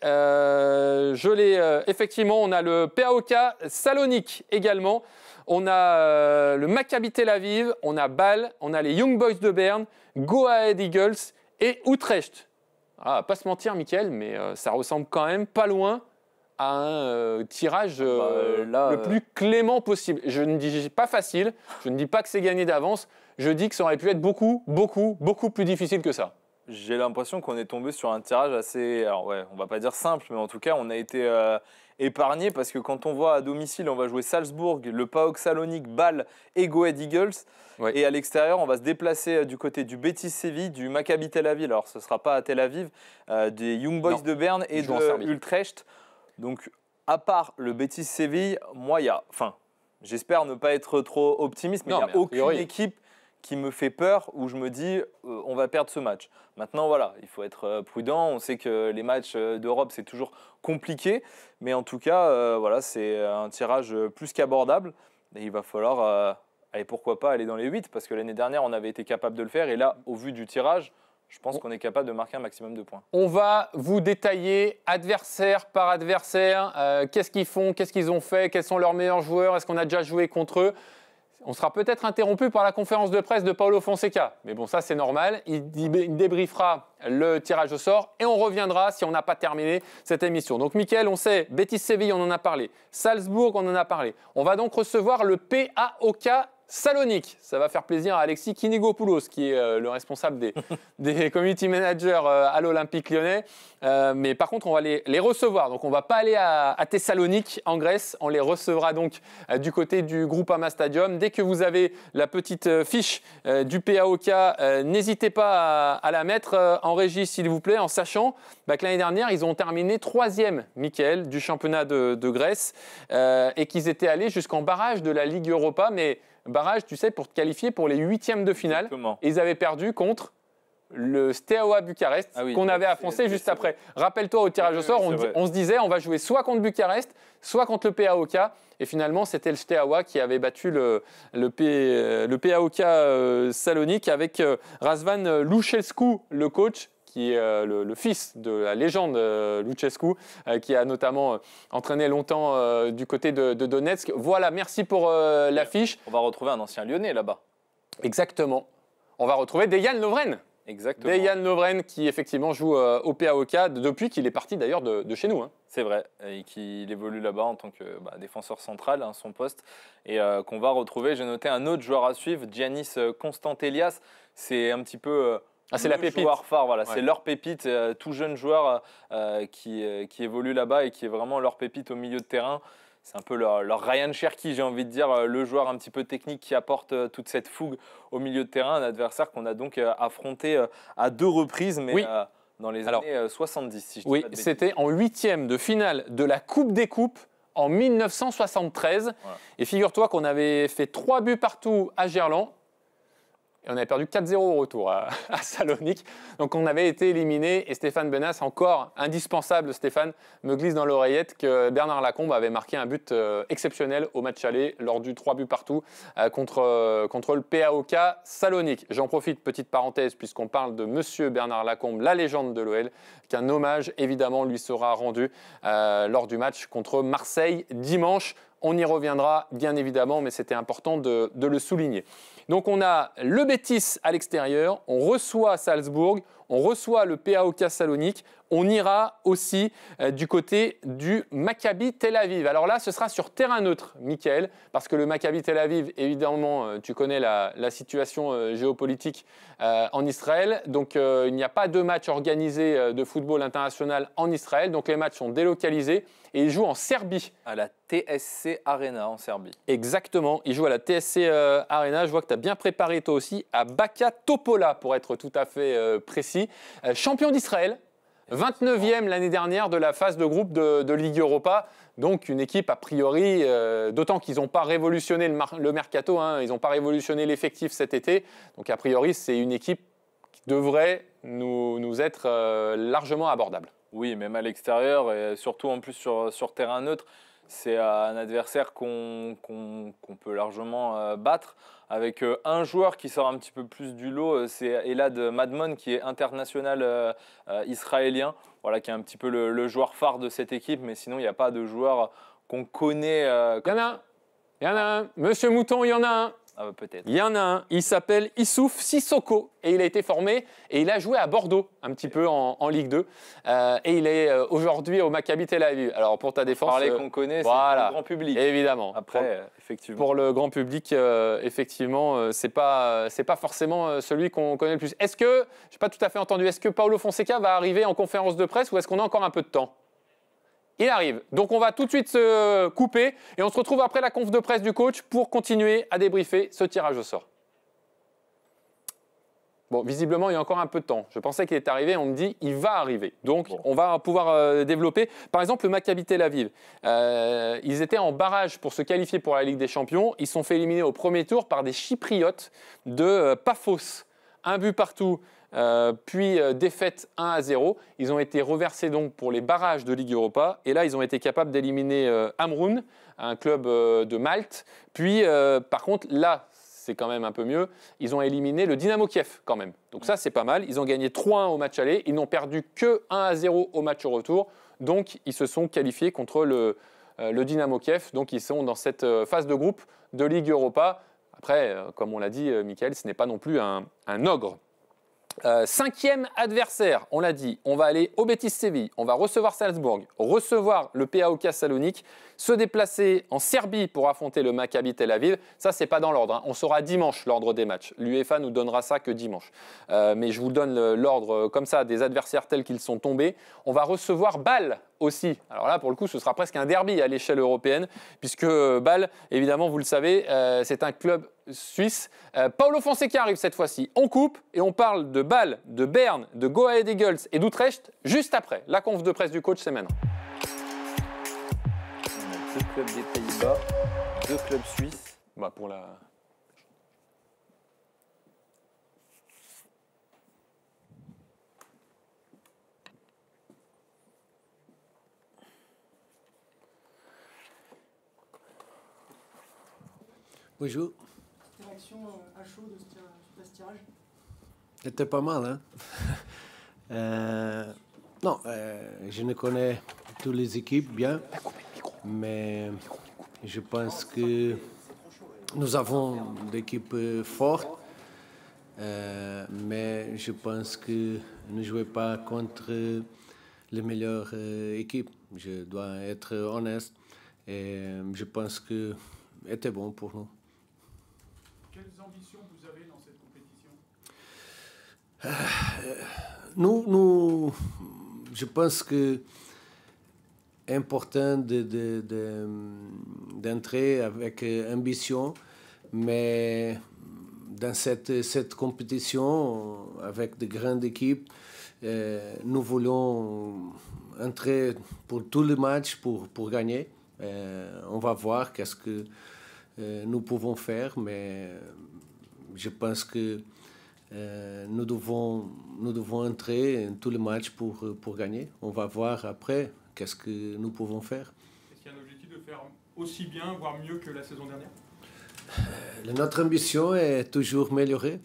Effectivement, on a le PAOK Salonique également. On a le Maccabi Tel Aviv, on a Bâle, on a les Young Boys de Berne, Go Ahead Eagles et Utrecht. Ah, pas se mentir, Mickaël, mais ça ressemble quand même pas loin à un tirage le plus clément possible. Je ne dis pas facile, je ne dis pas que c'est gagné d'avance, je dis que ça aurait pu être beaucoup plus difficile que ça. J'ai l'impression qu'on est tombé sur un tirage assez, alors ouais, on va pas dire simple, mais en tout cas, on a été épargné parce que quand on voit à domicile, on va jouer Salzbourg, le PAOK Salonique, Bâle et Go Ahead Eagles. Ouais. Et à l'extérieur, on va se déplacer du côté du Betis Séville, du Maccabi Tel Aviv. Alors, ce ne sera pas à Tel Aviv, des Young Boys de Berne et de Utrecht. Donc, à part le Betis Séville, moi, j'espère ne pas être trop optimiste, mais il n'y a aucune équipe qui me fait peur, où je me dis on va perdre ce match. Maintenant, voilà, il faut être prudent. On sait que les matchs d'Europe, c'est toujours compliqué. Mais en tout cas, voilà, c'est un tirage plus qu'abordable. Et il va falloir, pourquoi pas, aller dans les 8, parce que l'année dernière, on avait été capable de le faire. Et là, au vu du tirage, je pense qu'on est capable de marquer un maximum de points. On va vous détailler adversaire par adversaire. Qu'est-ce qu'ils font, qu'est-ce qu'ils ont fait, quels sont leurs meilleurs joueurs, est-ce qu'on a déjà joué contre eux? On sera peut-être interrompu par la conférence de presse de Paulo Fonseca. Mais bon, ça, c'est normal. Il débriefera le tirage au sort et on reviendra si on n'a pas terminé cette émission. Donc, Mickaël, on sait, Betis Séville, on en a parlé. Salzbourg, on en a parlé. On va donc recevoir le PAOK Salonique. Ça va faire plaisir à Alexis Kinigopoulos, qui est le responsable des community managers à l'Olympique Lyonnais. Mais par contre, on va les recevoir. Donc, on ne va pas aller à Thessalonique, en Grèce. On les recevra donc du côté du Groupama Stadium. Dès que vous avez la petite fiche du PAOK, n'hésitez pas à la mettre en régie, s'il vous plaît, en sachant que l'année dernière, ils ont terminé 3e, Mickaël, du championnat de Grèce et qu'ils étaient allés jusqu'en barrage de la Ligue Europa. Mais barrage, tu sais, pour te qualifier pour les 8e de finale. Exactement. Et ils avaient perdu contre le Steaua Bucarest, qu'on avait affroncé juste après. Rappelle-toi, au tirage au sort, on se disait on va jouer soit contre Bucarest, soit contre le PAOK. Et finalement, c'était le Steaua qui avait battu le PAOK Salonique avec Razvan Luchescu, le coach, qui est le fils de la légende Luchescu, qui a notamment entraîné longtemps du côté de Donetsk. Voilà, merci pour l'affiche. On va retrouver un ancien Lyonnais là-bas. Exactement. On va retrouver Dejan Lovren. Exactement. Dejan Lovren qui effectivement joue au PAOK depuis qu'il est parti d'ailleurs de chez nous. Hein. C'est vrai, et qu'il évolue là-bas en tant que défenseur central, son poste, et qu'on va retrouver. J'ai noté un autre joueur à suivre, Giannis Constantelias. C'est un petit peu... c'est la pépite. Joueur phare, voilà. Ouais. C'est leur pépite, tout jeune joueur qui évolue là-bas et qui est vraiment leur pépite au milieu de terrain. C'est un peu leur Ryan Cherki, j'ai envie de dire, le joueur un petit peu technique qui apporte toute cette fougue au milieu de terrain. Un adversaire qu'on a donc affronté à 2 reprises, mais dans les années 70, si je dis pas de bêtises. C'était en 8e de finale de la Coupe des Coupes en 1973. Voilà. Et figure-toi qu'on avait fait 3 buts partout à Gerland. Et on avait perdu 4-0 au retour à Salonique. Donc on avait été éliminé et Stéphane Benas, encore indispensable, Stéphane, me glisse dans l'oreillette que Bernard Lacombe avait marqué un but exceptionnel au match aller lors du 3 buts partout contre le PAOK Salonique. J'en profite, petite parenthèse, puisqu'on parle de monsieur Bernard Lacombe, la légende de l'OL, qu'un hommage évidemment lui sera rendu lors du match contre Marseille dimanche. On y reviendra bien évidemment, mais c'était important de le souligner. Donc on a le Betis à l'extérieur, on reçoit Salzbourg, on reçoit le PAOK Salonique, on ira aussi du côté du Maccabi Tel Aviv. Alors là, ce sera sur terrain neutre, Mickaël, parce que le Maccabi Tel Aviv, évidemment, tu connais la situation géopolitique en Israël. Donc il n'y a pas de match organisé de football international en Israël. Donc les matchs sont délocalisés et ils jouent en Serbie. À la TSC Arena en Serbie. Exactement, ils jouent à la TSC Arena. Je vois que tu as bien préparé toi aussi à Baka Topola, pour être tout à fait précis. Champion d'Israël. 29e l'année dernière de la phase de groupe de Ligue Europa. Donc une équipe a priori, d'autant qu'ils n'ont pas révolutionné le mercato, hein, ils n'ont pas révolutionné l'effectif cet été. Donc a priori, c'est une équipe qui devrait nous être largement abordable. Oui, même à l'extérieur et surtout en plus sur terrain neutre, c'est un adversaire qu'on peut largement battre. Avec un joueur qui sort un petit peu plus du lot, c'est Elad Madmon qui est international israélien, voilà, qui est un petit peu le joueur phare de cette équipe, mais sinon il n'y a pas de joueur qu'on connaît. Il y en a un, Monsieur Mouton, il y en a un. Ah, peut-être. Il y en a un, il s'appelle Issouf Sissoko et il a été formé et il a joué à Bordeaux un petit peu en Ligue 2 et il est aujourd'hui au Maccabi Tel Aviv. Alors pour ta défense, parler qu'on connaît, voilà, c'est le grand public. Évidemment. Après, effectivement. Pour le grand public, effectivement, c'est pas forcément celui qu'on connaît le plus. Est-ce que, j'ai pas tout à fait entendu, est-ce que Paulo Fonseca va arriver en conférence de presse ou est-ce qu'on a encore un peu de temps ? Il arrive. Donc on va tout de suite se couper et on se retrouve après la conf de presse du coach pour continuer à débriefer ce tirage au sort. Bon, visiblement, il y a encore un peu de temps. Je pensais qu'il est arrivé, on me dit il va arriver. Donc on va pouvoir développer. Par exemple, le Maccabi Tel Aviv. Ils étaient en barrage pour se qualifier pour la Ligue des Champions. Ils se sont fait éliminer au premier tour par des Chypriotes de Paphos. Un but partout. Puis défaite 1-0. Ils ont été reversés donc pour les barrages de Ligue Europa. Et là, ils ont été capables d'éliminer Amroun, un club de Malte. Puis, par contre, là, c'est quand même un peu mieux. Ils ont éliminé le Dynamo Kiev quand même. Donc ça, c'est pas mal. Ils ont gagné 3-1 au match aller. Ils n'ont perdu que 1-0 au match retour. Donc, ils se sont qualifiés contre le Dynamo Kiev. Donc, ils sont dans cette phase de groupe de Ligue Europa. Après, comme on l'a dit, Michael, ce n'est pas non plus un ogre. 5e adversaire, on l'a dit, on va aller au Betis Séville, on va recevoir Salzbourg, recevoir le PAOK Salonique, se déplacer en Serbie pour affronter le Maccabi Tel Aviv. Ça, c'est pas dans l'ordre, hein. On saura dimanche l'ordre des matchs. L'UEFA nous donnera ça que dimanche. Mais je vous donne l'ordre comme ça des adversaires tels qu'ils sont tombés. On va recevoir Bâle aussi. Alors là, pour le coup, ce sera presque un derby à l'échelle européenne, puisque Bâle, évidemment, vous le savez, c'est un club suisse. Paulo Fonseca arrive cette fois-ci. On coupe et on parle de Bâle, de Berne, de Go Ahead Eagles et d'Utrecht juste après. La conf de presse du coach, c'est maintenant. On a 2 clubs des Pays-Bas, 2 clubs suisses. Bah pour la... Bonjour. Réaction à chaud de ce tirage? C'était pas mal, hein. Non, je ne connais toutes les équipes bien, mais je pense que nous avons des équipes fortes, mais je pense que ne jouez pas contre les meilleures équipes. Je dois être honnête et je pense que c'était bon pour nous. Quelles ambitions vous avez dans cette compétition? Je pense que c'est important d'entrer avec ambition, mais dans cette compétition, avec de grandes équipes, nous voulons entrer pour tous les matchs pour gagner. On va voir qu'est-ce que nous pouvons faire, mais je pense que nous devons entrer dans tous les matchs pour gagner. On va voir après qu'est-ce que nous pouvons faire. Est-ce qu'il y a un objectif de faire aussi bien, voire mieux que la saison dernière? Notre ambition est toujours améliorer.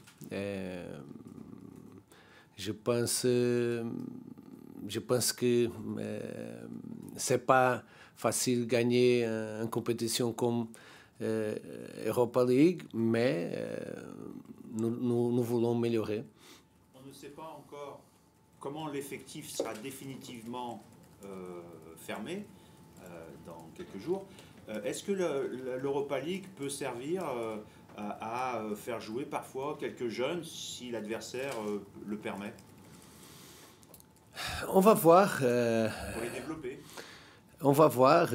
Je pense que c'est pas facile de gagner une compétition comme Europa League, mais nous voulons améliorer. On ne sait pas encore comment l'effectif sera définitivement fermé dans quelques jours. Est-ce que l'Europa League peut servir à faire jouer parfois quelques jeunes si l'adversaire le permet? On va voir. Pour les développer. On va voir.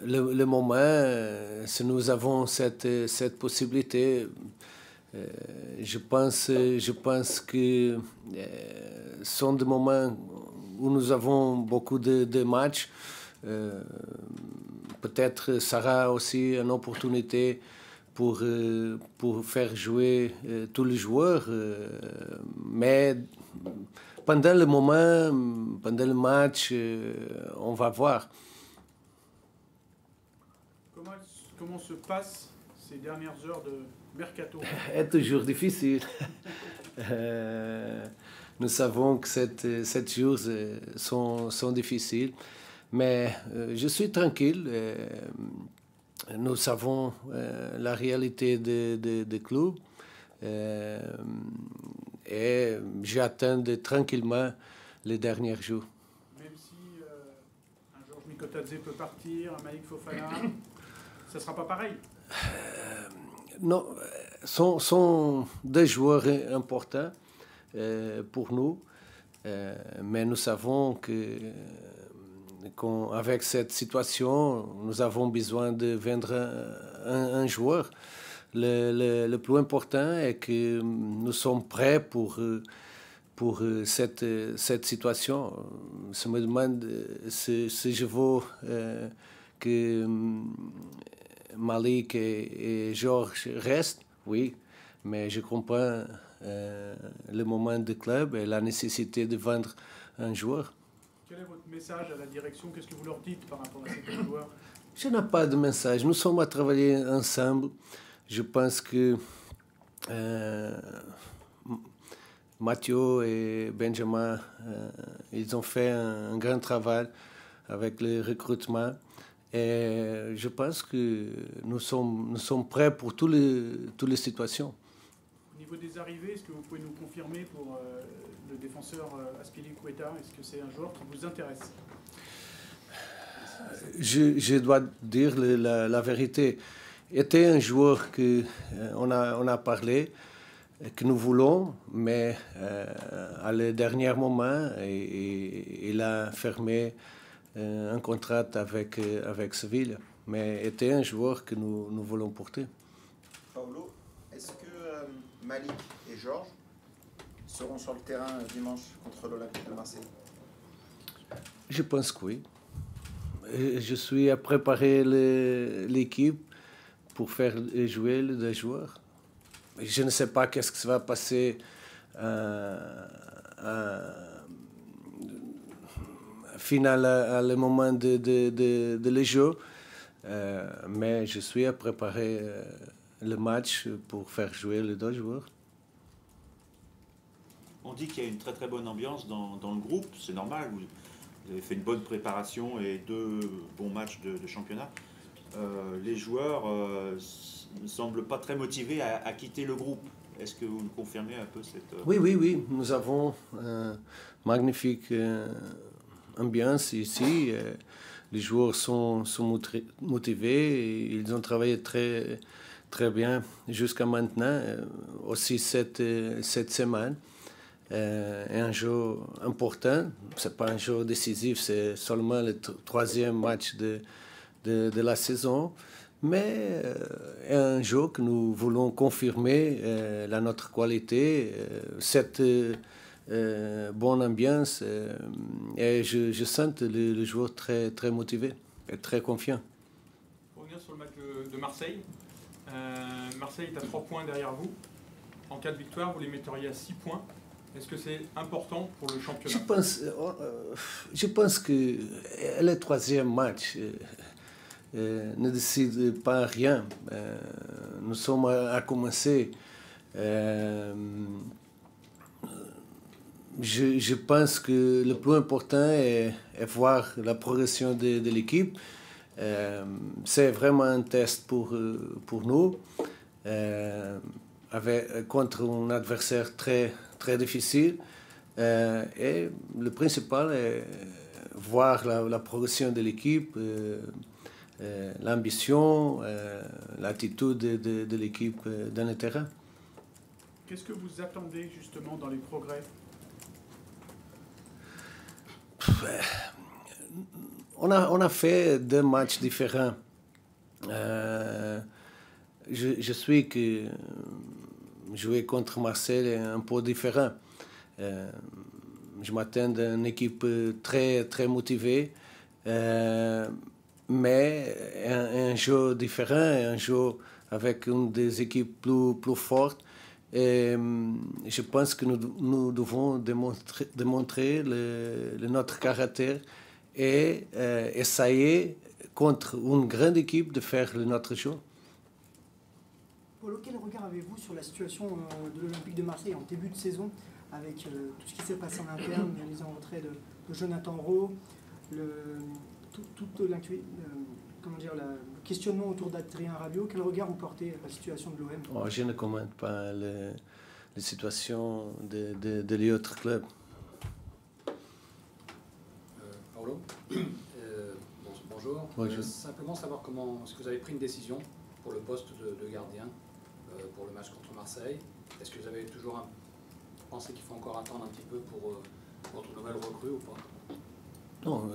Le moment, si nous avons cette possibilité, Je pense que sont des moments où nous avons beaucoup de matchs. Peut-être sera aussi une opportunité pour faire jouer tous les joueurs. Mais pendant le moment, pendant le match, on va voir. Comment se passent ces dernières heures de mercato? C'est toujours difficile. Nous savons que ces jours sont difficiles, mais je suis tranquille. Nous savons la réalité des clubs et j'attends tranquillement les derniers jours. Même si un Georges Mikotadze peut partir, un Malik Fofana, ça ne sera pas pareil? Non, sont des joueurs importants pour nous, mais nous savons qu'avec cette situation, nous avons besoin de vendre un joueur. Le plus important est que nous sommes prêts pour cette situation. Je me demande si je veux que Malik et Georges restent, oui, mais je comprends le moment du club et la nécessité de vendre un joueur. Quel est votre message à la direction? Qu'est-ce que vous leur dites par rapport à ces deux joueurs? Je n'ai pas de message. Nous sommes à travailler ensemble. Je pense que Mathieu et Benjamin, ils ont fait un grand travail avec le recrutement. Et je pense que nous sommes prêts pour toutes les situations. Au niveau des arrivées, est-ce que vous pouvez nous confirmer pour le défenseur Azpilicueta, est-ce que c'est un joueur qui vous intéresse? Je dois dire la vérité. Était un joueur qu'on a parlé, que nous voulons, mais à le dernier moment, il a fermé un contrat avec Séville, mais était un joueur que nous voulons porter. Paolo, est-ce que Malik et Georges seront sur le terrain dimanche contre l'Olympique de Marseille? Je pense que oui. Je suis à préparer l'équipe pour faire jouer les deux joueurs. Je ne sais pas qu'est-ce qui va passer final à le moment de les jeux, mais je suis à préparer le match pour faire jouer les deux joueurs. On dit qu'il y a une très très bonne ambiance dans le groupe, c'est normal, vous avez fait une bonne préparation et 2 bons matchs de championnat. Les joueurs ne semblent pas très motivés à quitter le groupe. Est-ce que vous me confirmez un peu cette... Oui, nous avons une magnifique ambiance ici. Les joueurs sont motivés, ils ont travaillé très, très bien jusqu'à maintenant, aussi cette semaine. Un jeu important, ce n'est pas un jeu décisif, c'est seulement le 3e match de la saison, mais un jeu que nous voulons confirmer notre qualité, cette bonne ambiance, et je sens le joueur très, très motivé et très confiant. Pour revenir sur le match de Marseille, Marseille est à 3 points derrière vous. En cas de victoire, vous les metteriez à 6 points. Est-ce que c'est important pour le championnat? Je pense que le 3e match ne décide pas rien. Nous sommes à commencer. Je pense que le plus important est voir la progression de l'équipe. C'est vraiment un test pour nous, contre un adversaire très, très difficile. Et le principal est voir la progression de l'équipe, l'ambition, l'attitude de l'équipe dans le terrain. Qu'est-ce que vous attendez justement dans les progrès? On a fait 2 matchs différents. Je suis que jouer contre Marseille est un peu différent. Je m'attends d'une équipe très, très motivée, mais un jeu différent, un jeu avec une des équipes plus fortes. Et je pense que nous devons démontrer notre caractère et essayer contre une grande équipe de faire notre jeu. Paulo, quel regard avez-vous sur la situation de l'Olympique de Marseille en début de saison, avec tout ce qui s'est passé en interne, la mise en retrait de Jonathan Rowe, tout le questionnement autour d'Adrien Rabiot? Quel regard vous portez à la situation de l'OM? Je ne commente pas la situation de l'autre club. Paulo, bonjour. Bonjour. Simplement savoir comment est-ce que vous avez pris une décision pour le poste de gardien pour le match contre Marseille. Est-ce que vous avez toujours pensé qu'il faut encore attendre un petit peu pour votre nouvelle recrue ou pas? Non,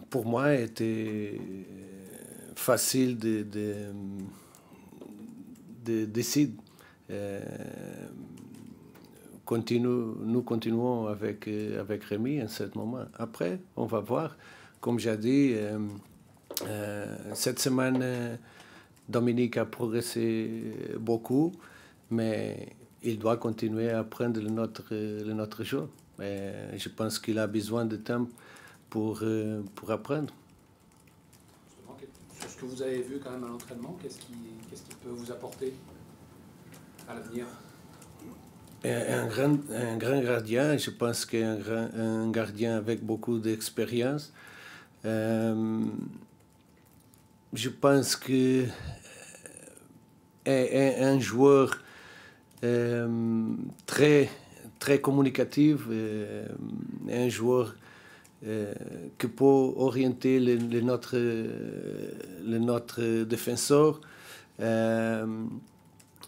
pour moi, c'était facile de décider. Nous continuons avec Rémi en ce moment. Après, on va voir. Comme j'ai dit, cette semaine, Dominique a progressé beaucoup, mais il doit continuer à apprendre le notre jeu. Et je pense qu'il a besoin de temps pour apprendre. Justement, sur ce que vous avez vu quand même à l'entraînement, qu'est-ce qui peut vous apporter à l'avenir? Un grand gardien, je pense qu'un gardien avec beaucoup d'expérience. Je pense que un joueur très communicatif, un joueur qui peut orienter notre défenseur,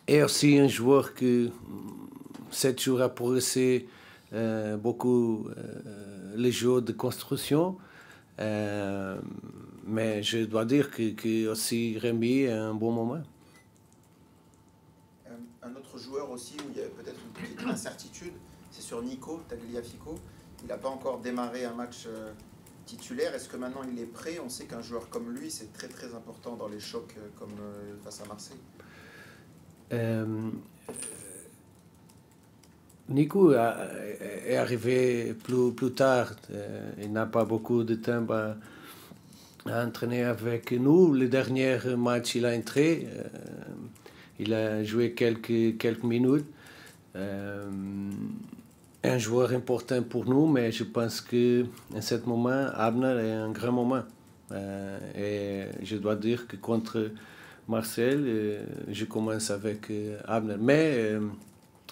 et aussi un joueur qui 7 jours a progressé beaucoup les jeux de construction. Mais je dois dire que aussi Rémi a un bon moment. Un autre joueur aussi où il y a peut-être une petite incertitude, c'est sur Nico Tagliafico. Il n'a pas encore démarré un match titulaire. Est-ce que maintenant il est prêt? On sait qu'un joueur comme lui, c'est très très important dans les chocs comme face à Marseille. Nico est arrivé plus tard. Il n'a pas beaucoup de temps à entraîner avec nous. Le dernier match, il a entré. Il a joué quelques minutes. Un joueur important pour nous, mais je pense qu'en ce moment, Abner est un grand moment. Et je dois dire que contre Marseille, je commence avec Abner. Mais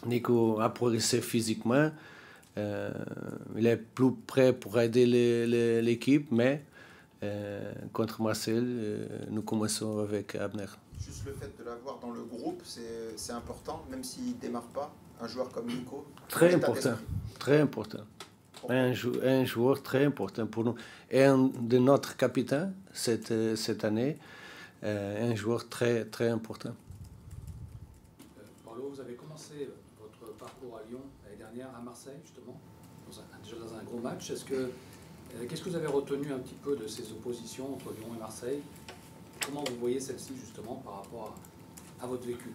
Nico a progressé physiquement. Il est plus prêt pour aider l'équipe, mais contre Marseille, nous commençons avec Abner. Juste le fait de l'avoir dans le groupe, c'est important, même s'il ne démarre pas. Un joueur comme Nico. Très important. Très important. Un joueur très important pour nous. Et un de notre capitaine cette année, un joueur très, très important. Paulo, vous avez commencé votre parcours à Lyon l'année dernière, à Marseille, justement, déjà dans un gros match. Qu'est-ce que vous avez retenu un petit peu de ces oppositions entre Lyon et Marseille? Comment vous voyez celle-ci, justement, par rapport à votre vécu?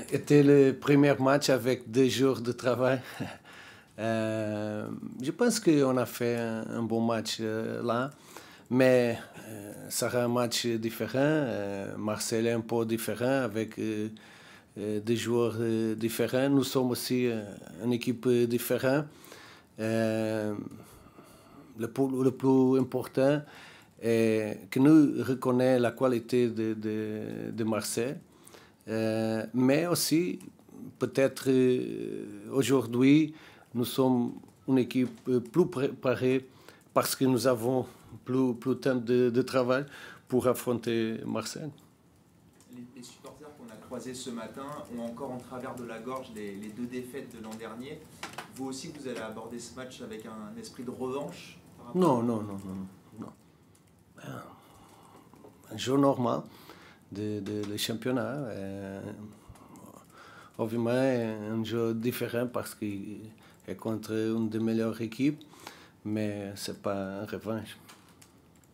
C'était le premier match avec 2 jours de travail. Je pense qu'on a fait un bon match là, mais ça sera un match différent. Marseille est un peu différent avec des joueurs différents. Nous sommes aussi une équipe différente. Le plus important est que nous reconnaissons la qualité de Marseille. Mais aussi, peut-être aujourd'hui, nous sommes une équipe plus préparée parce que nous avons plus de temps de travail pour affronter Marseille. Les supporters qu'on a croisés ce matin ont encore en travers de la gorge les 2 défaites de l'an dernier. Vous aussi, vous allez aborder ce match avec un esprit de revanche? Non. Un jeu normal. le championnat. Obviamente un jeu différent parce qu'il est contre une des meilleures équipes, mais ce n'est pas une revanche.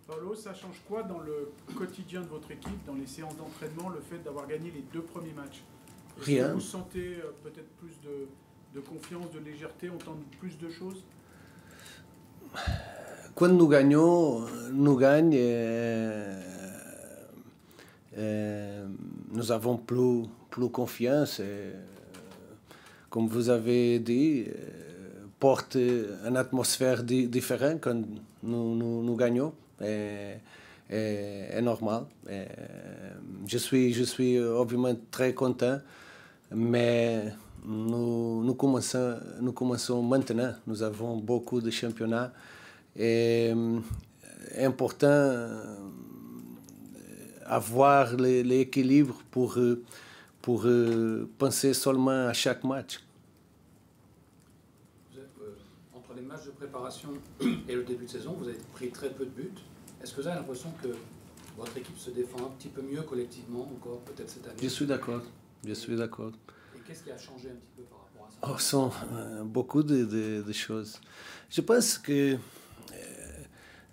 Paolo, ça change quoi dans le quotidien de votre équipe, dans les séances d'entraînement, le fait d'avoir gagné les 2 premiers matchs? Rien. Est-ce que vous sentez peut-être plus de confiance, de légèreté, on tente plus de choses? Quand nous gagnons, nous avons plus confiance. Et, comme vous avez dit, porte une atmosphère différente quand nous gagnons. est normal. Je suis obviamente très content, mais nous commençons maintenant. Nous avons beaucoup de championnats et é important avoir l'équilibre pour penser seulement à chaque match. Entre les matchs de préparation et le début de saison, vous avez pris très peu de buts. Est-ce que vous avez l'impression que votre équipe se défend un petit peu mieux collectivement encore, peut-être cette année? Je suis d'accord. Je suis d'accord. Et qu'est-ce qui a changé un petit peu par rapport à ça? Oh, sont beaucoup de choses. Je pense que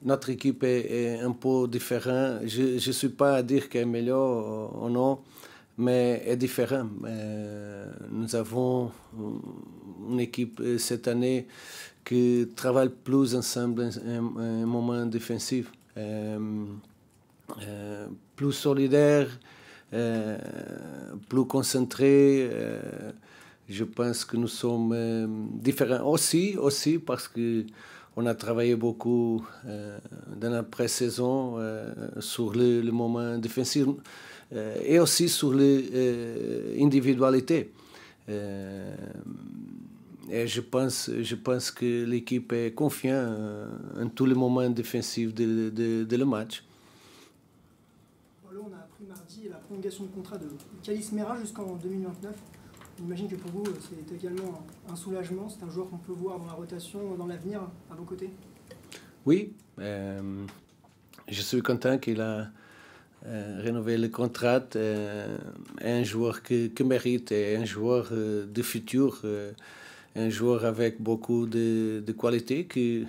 notre équipe est un peu différente. Je ne suis pas à dire qu'elle est meilleure ou non, mais est différente. Nous avons une équipe cette année qui travaille plus ensemble en un moment défensif, plus solidaire, plus concentré. Je pense que nous sommes différents aussi parce que on a travaillé beaucoup dans la pré-saison sur le moment défensif et aussi sur l'individualité. Et je pense que l'équipe est confiante en tous les moments défensifs de le match. Paolo, on a appris mardi la prolongation de contrat de Kalisz Mera jusqu'en 2029. J'imagine que pour vous, c'est également un soulagement. C'est un joueur qu'on peut voir dans la rotation dans l'avenir à vos côtés. Oui, je suis content qu'il a rénové le contrat. Un joueur qui mérite, un joueur de futur, un joueur avec beaucoup de qualité qui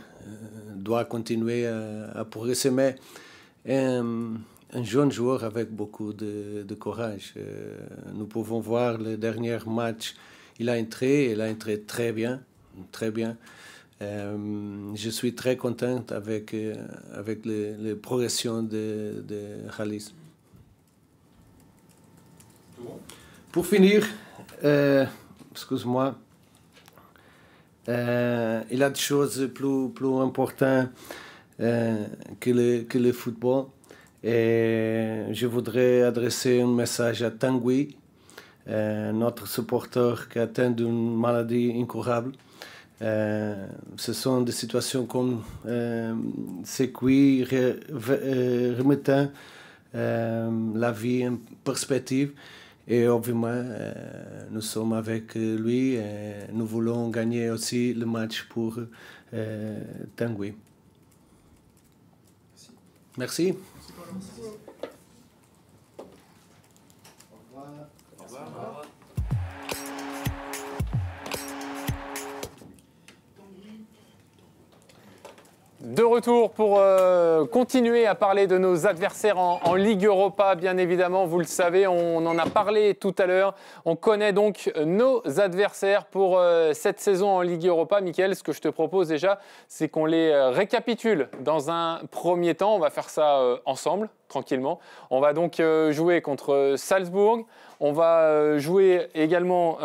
doit continuer à progresser. Mais un jeune joueur avec beaucoup de courage. Nous pouvons voir le dernier match, il a entré très bien, très bien. Je suis très content avec la progression de Kalisz. Pour finir, excuse-moi, il y a des choses plus importantes que le football. Et je voudrais adresser un message à Tanguy, notre supporter qui atteint d'une maladie incurable. Ce sont des situations comme ces qui remettent la vie en perspective. Et obviamente, nous sommes avec lui et nous voulons gagner aussi le match pour Tanguy. Merci. De retour pour continuer à parler de nos adversaires en Ligue Europa, bien évidemment, vous le savez, on en a parlé tout à l'heure. On connaît donc nos adversaires pour cette saison en Ligue Europa. Mickaël, ce que je te propose déjà, c'est qu'on les récapitule dans un premier temps. On va faire ça ensemble, tranquillement. On va donc jouer contre Salzbourg. On va jouer également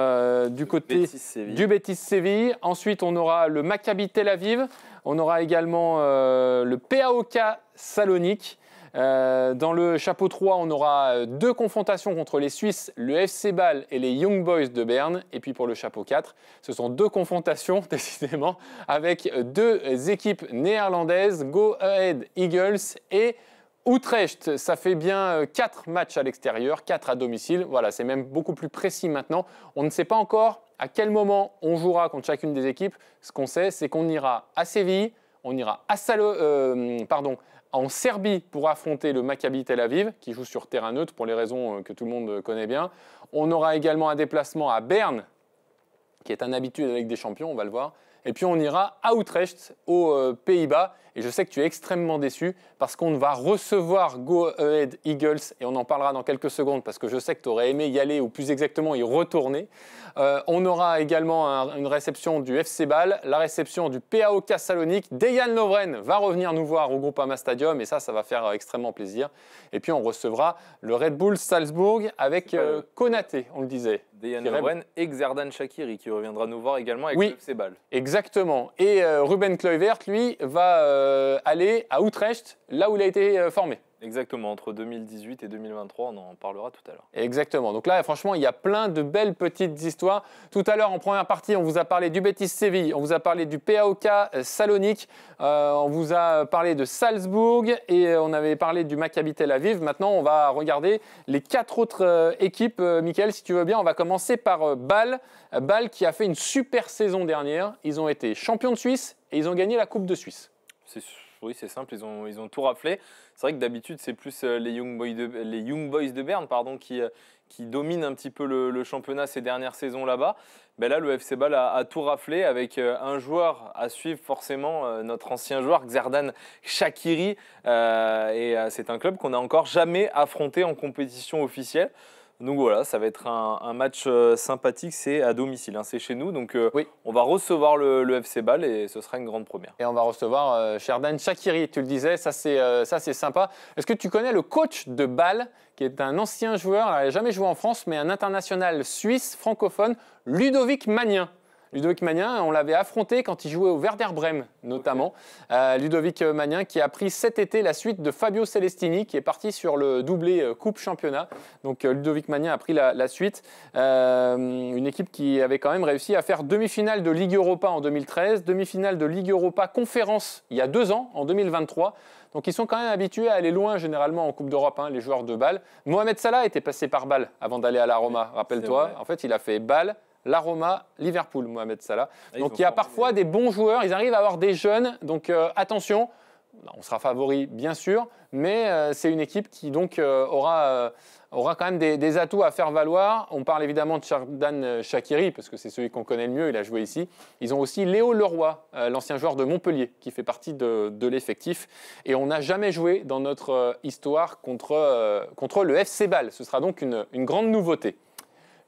du côté du Betis Séville. Ensuite, on aura le Maccabi Tel Aviv. On aura également le PAOK Salonique. Dans le chapeau 3, on aura 2 confrontations contre les Suisses, le FC Bâle et les Young Boys de Berne. Et puis pour le chapeau 4, ce sont 2 confrontations, décidément, avec 2 équipes néerlandaises, Go Ahead Eagles et Utrecht. Ça fait bien 4 matchs à l'extérieur, 4 à domicile. Voilà, c'est même beaucoup plus précis maintenant. On ne sait pas encore à quel moment on jouera contre chacune des équipes. Ce qu'on sait, c'est qu'on ira à Séville, on ira à en Serbie pour affronter le Maccabi Tel Aviv, qui joue sur terrain neutre pour les raisons que tout le monde connaît bien. On aura également un déplacement à Berne, qui est un habitué de la Ligue des Champions, on va le voir. Et puis on ira à Utrecht, aux Pays-Bas. Et je sais que tu es extrêmement déçu parce qu'on va recevoir Go Ahead Eagles, et on en parlera dans quelques secondes parce que je sais que tu aurais aimé y aller, ou plus exactement y retourner. On aura également une réception du FC Bâle, la réception du PAOK Salonique. Dejan Lovren va revenir nous voir au Groupama Stadium, et ça va faire extrêmement plaisir. Et puis on recevra le Red Bull Salzbourg avec Konaté, on le disait. Dejan Lovren et Xherdan Shaqiri qui reviendra nous voir également avec le FC Bâle. Exactement. Et Ruben Kluivert, lui, va aller à Utrecht, là où il a été formé. Exactement, entre 2018 et 2023, on en parlera tout à l'heure. Exactement. Donc là, franchement, il y a plein de belles petites histoires. Tout à l'heure, en première partie, on vous a parlé du Betis Séville, on vous a parlé du PAOK Salonique, on vous a parlé de Salzbourg et on avait parlé du Maccabi Tel Aviv. Maintenant, on va regarder les 4 autres équipes. Mickaël, si tu veux bien, on va commencer par Bâle. Bâle qui a fait une super saison dernière. Ils ont été champions de Suisse et ils ont gagné la Coupe de Suisse. Oui, c'est simple, ils ont tout raflé. C'est vrai que d'habitude, c'est plus les Young Boys de Berne qui dominent un petit peu le championnat ces dernières saisons là-bas. Ben là, le FC Bâle a tout raflé avec un joueur à suivre forcément, notre ancien joueur, Xherdan Shaqiri. Et c'est un club qu'on n'a encore jamais affronté en compétition officielle. Donc voilà, ça va être un match sympathique, c'est à domicile, c'est chez nous. Donc on va recevoir le FC Bâle et ce sera une grande première. Et on va recevoir Xherdan Shaqiri, tu le disais, ça c'est sympa. Est-ce que tu connais le coach de Bâle, qui est un ancien joueur, il n'a jamais joué en France, mais un international suisse francophone, Ludovic Magnin? Ludovic Magnin, on l'avait affronté quand il jouait au Werder Brême, notamment. Ludovic Magnin qui a pris cet été la suite de Fabio Celestini, qui est parti sur le doublé Coupe Championnat. Donc Ludovic Magnin a pris la suite. Une équipe qui avait quand même réussi à faire demi-finale de Ligue Europa en 2013, demi-finale de Ligue Europa Conférence il y a 2 ans, en 2023. Donc ils sont quand même habitués à aller loin généralement en Coupe d'Europe, les joueurs de Bâle. Mohamed Salah était passé par Bâle avant d'aller à la Roma, rappelle-toi. En fait, il a fait Bâle, la Roma, Liverpool, Mohamed Salah. Donc il y a parfois des bons joueurs, ils arrivent à avoir des jeunes, donc attention, on sera favori bien sûr, mais c'est une équipe qui donc aura quand même des atouts à faire valoir. On parle évidemment de Xherdan Shaqiri, parce que c'est celui qu'on connaît le mieux, il a joué ici. Ils ont aussi Léo Leroy, l'ancien joueur de Montpellier, qui fait partie de l'effectif. Et on n'a jamais joué dans notre histoire contre le FC Bâle. Ce sera donc une grande nouveauté.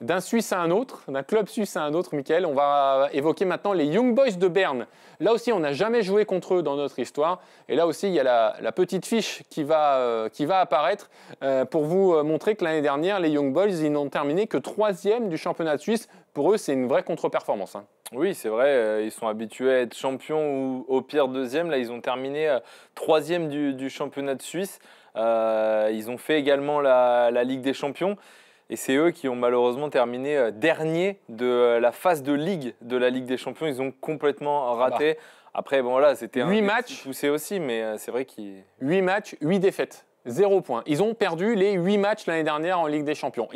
D'un Suisse à un autre, d'un club suisse à un autre, Mickaël, on va évoquer maintenant les Young Boys de Berne. Là aussi, on n'a jamais joué contre eux dans notre histoire. Et là aussi, il y a la petite fiche qui va apparaître pour vous montrer que l'année dernière, les Young Boys, ils n'ont terminé que 3e du championnat de Suisse. Pour eux, c'est une vraie contre-performance. Oui, c'est vrai, ils sont habitués à être champions ou au pire 2e. Là, ils ont terminé 3e du championnat de Suisse. Ils ont fait également la Ligue des Champions. Et c'est eux qui ont malheureusement terminé dernier de la phase de Ligue de la Ligue des Champions. Ils ont complètement raté. Après, bon là, c'était 8 matchs poussé aussi, mais c'est vrai qu'ils... 8 matchs, 8 défaites. 0 points. Ils ont perdu les 8 matchs l'année dernière en Ligue des Champions.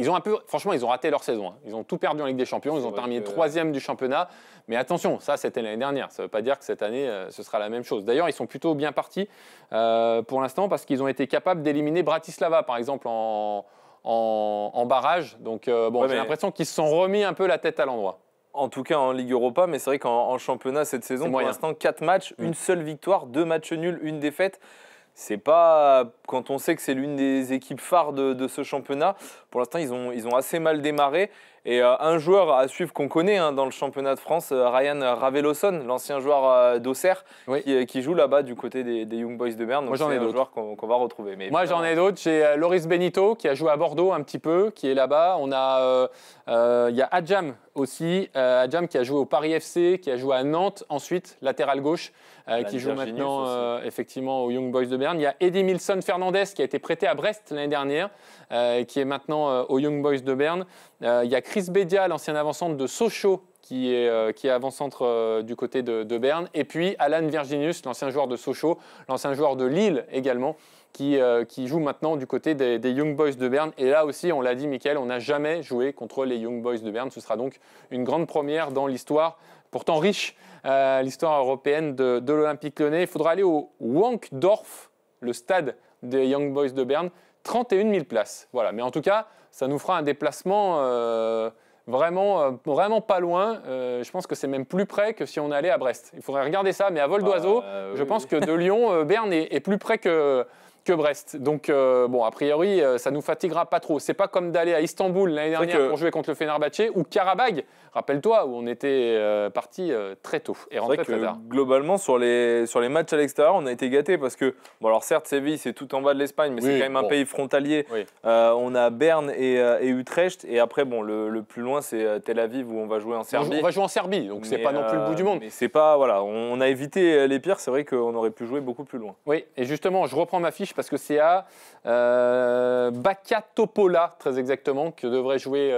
Franchement, ils ont raté leur saison. Ils ont tout perdu en Ligue des Champions. Ils ont terminé 3e du championnat. Mais attention, ça, c'était l'année dernière. Ça ne veut pas dire que cette année, ce sera la même chose. D'ailleurs, ils sont plutôt bien partis pour l'instant parce qu'ils ont été capables d'éliminer Bratislava, par exemple, en barrage. Donc, j'ai l'impression qu'ils se sont remis un peu la tête à l'endroit. En tout cas en Ligue Europa, mais c'est vrai qu'en championnat cette saison, pour l'instant, 4 matchs, une seule victoire, 2 matchs nuls, une défaite. C'est pas, quand on sait que c'est l'une des équipes phares de ce championnat, pour l'instant ils ont assez mal démarré. Et un joueur à suivre qu'on connaît dans le championnat de France, Ryan Raveloson, l'ancien joueur d'Auxerre, qui joue là-bas du côté des Young Boys de Berne. Donc c'est un joueur qu'on va retrouver. Mais moi j'en ai d'autres, j'ai Loris Benito qui a joué à Bordeaux un petit peu, qui est là-bas. On a, il y a Adjam aussi, Adjam qui a joué au Paris FC, qui a joué à Nantes ensuite, latéral gauche, qui joue maintenant effectivement aux Young Boys de Berne. Il y a Edimilson Fernandez qui a été prêté à Brest l'année dernière, qui est maintenant aux Young Boys de Berne. Il y a Chris Bedia, l'ancien avant-centre de Sochaux, qui est avant-centre du côté de Berne. Et puis Alan Virginius, l'ancien joueur de Sochaux, l'ancien joueur de Lille également, qui joue maintenant du côté des Young Boys de Berne. Et là aussi, on l'a dit, Mickaël, on n'a jamais joué contre les Young Boys de Berne. Ce sera donc une grande première dans l'histoire, pourtant riche, l'histoire européenne de l'Olympique Lyonnais. Il faudra aller au Wankdorf le stade des Young Boys de Berne, 31 000 places. Voilà. Mais en tout cas, ça nous fera un déplacement vraiment pas loin. Je pense que c'est même plus près que si on allait à Brest. Il faudrait regarder ça, mais à vol d'oiseau, je pense que de Lyon, Berne est plus près que Brest. Donc, bon, a priori, ça nous fatiguera pas trop. C'est pas comme d'aller à Istanbul l'année dernière pour jouer contre le Fenerbahçe ou Karabag, rappelle-toi, où on était parti très tôt et rentré très tard. Globalement, sur les matchs à l'extérieur, on a été gâtés parce que, bon, alors certes, Séville, c'est tout en bas de l'Espagne, mais c'est quand même un pays frontalier. Oui. On a Berne et Utrecht, et après, bon, le plus loin, c'est Tel Aviv où on va jouer en Serbie. On va jouer en Serbie, donc c'est pas non plus le bout du monde. Mais c'est pas, voilà, on a évité les pires, c'est vrai qu'on aurait pu jouer beaucoup plus loin. Oui, et justement, je reprends ma fiche parce que c'est à Baka Topola, très exactement, que devrait jouer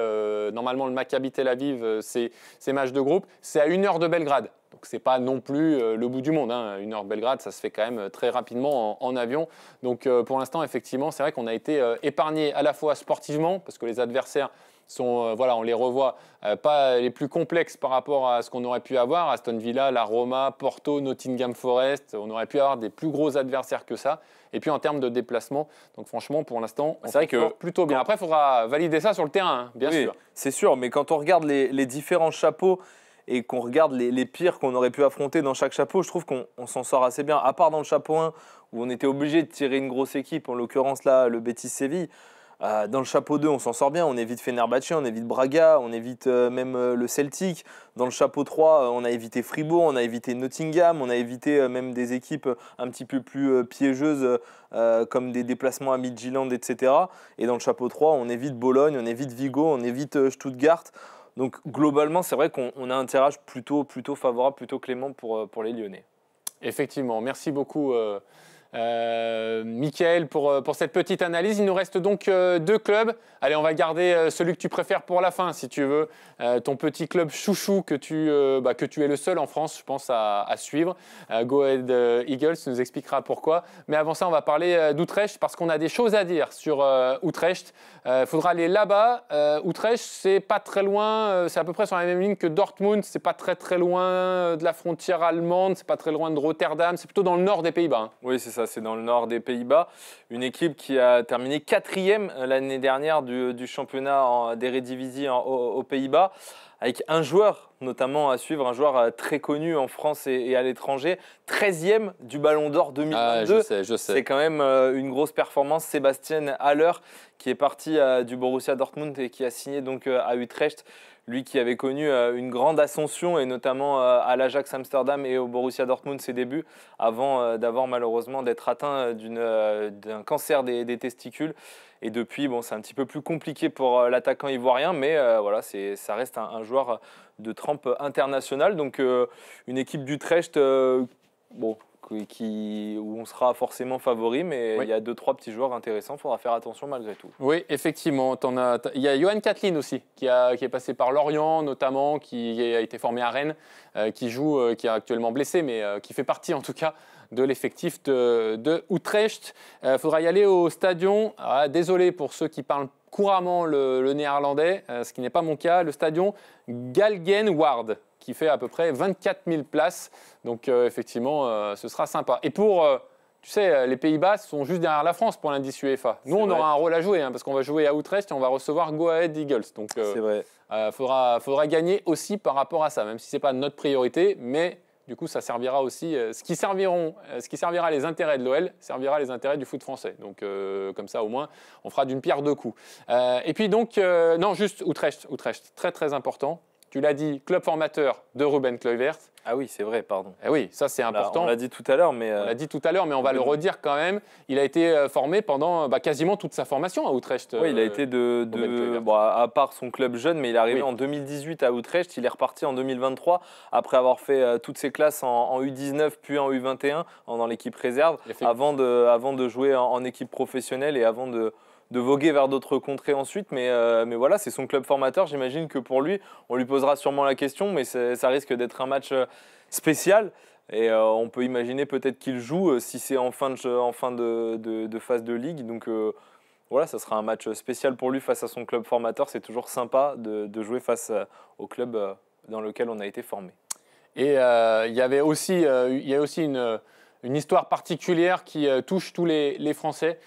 normalement le Maccabi Tel Aviv, ces matchs de groupe. C'est à 1 heure de Belgrade. Donc, ce n'est pas non plus le bout du monde. 1 heure de Belgrade, ça se fait quand même très rapidement en avion. Donc, pour l'instant, effectivement, c'est vrai qu'on a été épargné à la fois sportivement, parce que les adversaires sont, voilà, on les revoit, pas les plus complexes par rapport à ce qu'on aurait pu avoir. Aston Villa, la Roma, Porto, Nottingham Forest. On aurait pu avoir des plus gros adversaires que ça. Et puis en termes de déplacement, donc franchement, pour l'instant, on s'en sort plutôt bien. Après, il faudra valider ça sur le terrain, bien sûr. C'est sûr, mais quand on regarde les différents chapeaux et qu'on regarde les pires qu'on aurait pu affronter dans chaque chapeau, je trouve qu'on s'en sort assez bien. À part dans le chapeau 1, où on était obligé de tirer une grosse équipe, en l'occurrence là, le Betis Séville. Dans le chapeau 2, on s'en sort bien, on évite Fenerbahçe, on évite Braga, on évite même le Celtic. Dans le chapeau 3, on a évité Fribourg, on a évité Nottingham, on a évité même des équipes un petit peu plus piégeuses comme des déplacements à Midtjylland, etc. Et dans le chapeau 3, on évite Bologne, on évite Vigo, on évite Stuttgart. Donc globalement, c'est vrai qu'on a un tirage plutôt favorable, plutôt clément pour les Lyonnais. Effectivement, merci beaucoup Mickaël pour cette petite analyse. Il nous reste donc 2 clubs. Allez, on va garder celui que tu préfères pour la fin, si tu veux. Ton petit club chouchou que tu es le seul en France, je pense, à suivre. Go Ahead Eagles, tu nous expliqueras pourquoi. Mais avant ça, on va parler d'Utrecht parce qu'on a des choses à dire sur Utrecht. Il faudra aller là-bas. Utrecht, c'est pas très loin, c'est à peu près sur la même ligne que Dortmund. C'est pas très loin de la frontière allemande, c'est pas très loin de Rotterdam. C'est plutôt dans le nord des Pays-Bas. Oui, c'est ça, c'est dans le nord des Pays-Bas. Une équipe qui a terminé 4e l'année dernière du championnat d'Eredivisie aux Pays-Bas, avec un joueur notamment à suivre, un joueur très connu en France et à l'étranger, 13e du Ballon d'Or 2022. Je sais. C'est quand même une grosse performance. Sébastien Haller, qui est parti du Borussia Dortmund et qui a signé donc à Utrecht. Lui qui avait connu une grande ascension et notamment à l'Ajax Amsterdam et au Borussia Dortmund ses débuts avant d'avoir malheureusement d'être atteint d'un cancer des testicules. Et depuis, bon, c'est un petit peu plus compliqué pour l'attaquant ivoirien, mais voilà, ça reste un joueur de trempe internationale. Donc une équipe d'Utrecht, bon, où on sera forcément favori, mais il y a 2-3 petits joueurs intéressants, il faudra faire attention malgré tout. Oui, effectivement. Il y a Johan Katlin aussi, qui est passé par Lorient notamment, qui a été formé à Rennes, qui est actuellement blessé, mais qui fait partie en tout cas de l'effectif de Utrecht. Il faudra y aller au stadion. Désolé pour ceux qui parlent couramment le néerlandais, ce qui n'est pas mon cas. Le stadion Galgenwaard, qui fait à peu près 24 000 places. Donc effectivement, ce sera sympa. Et tu sais, les Pays-Bas sont juste derrière la France pour l'indice UEFA. Nous, on aura un rôle à jouer, parce qu'on va jouer à Utrecht et on va recevoir Go Ahead Eagles. Donc c'est vrai. Faudra gagner aussi par rapport à ça, même si ce n'est pas notre priorité, mais du coup, ça servira aussi. Ce qui servira les intérêts de l'OL servira les intérêts du foot français. Donc, comme ça, au moins, on fera d'une pierre 2 coups. Et puis donc, non, juste Utrecht, très très important. Tu l'as dit, club formateur de Ruben Kluivert. Ah oui, c'est vrai, pardon. Eh oui, ça c'est important. On l'a dit tout à l'heure, mais... On l'a dit tout à l'heure, mais on va le redire quand même. Il a été formé pendant quasiment toute sa formation à Utrecht. Oui, il a été à part son club jeune, mais il est arrivé en 2018 à Utrecht. Il est reparti en 2023 après avoir fait toutes ses classes en U19 puis en U21 dans l'équipe réserve, avant de jouer en équipe professionnelle et avant de voguer vers d'autres contrées ensuite, mais voilà, c'est son club formateur. J'imagine que pour lui, on lui posera sûrement la question, mais ça risque d'être un match spécial. Et on peut imaginer peut-être qu'il joue si c'est en fin de phase de ligue. Donc voilà, ça sera un match spécial pour lui face à son club formateur. C'est toujours sympa de jouer face au club dans lequel on a été formé. Et il y a aussi une histoire particulière qui touche tous les Français.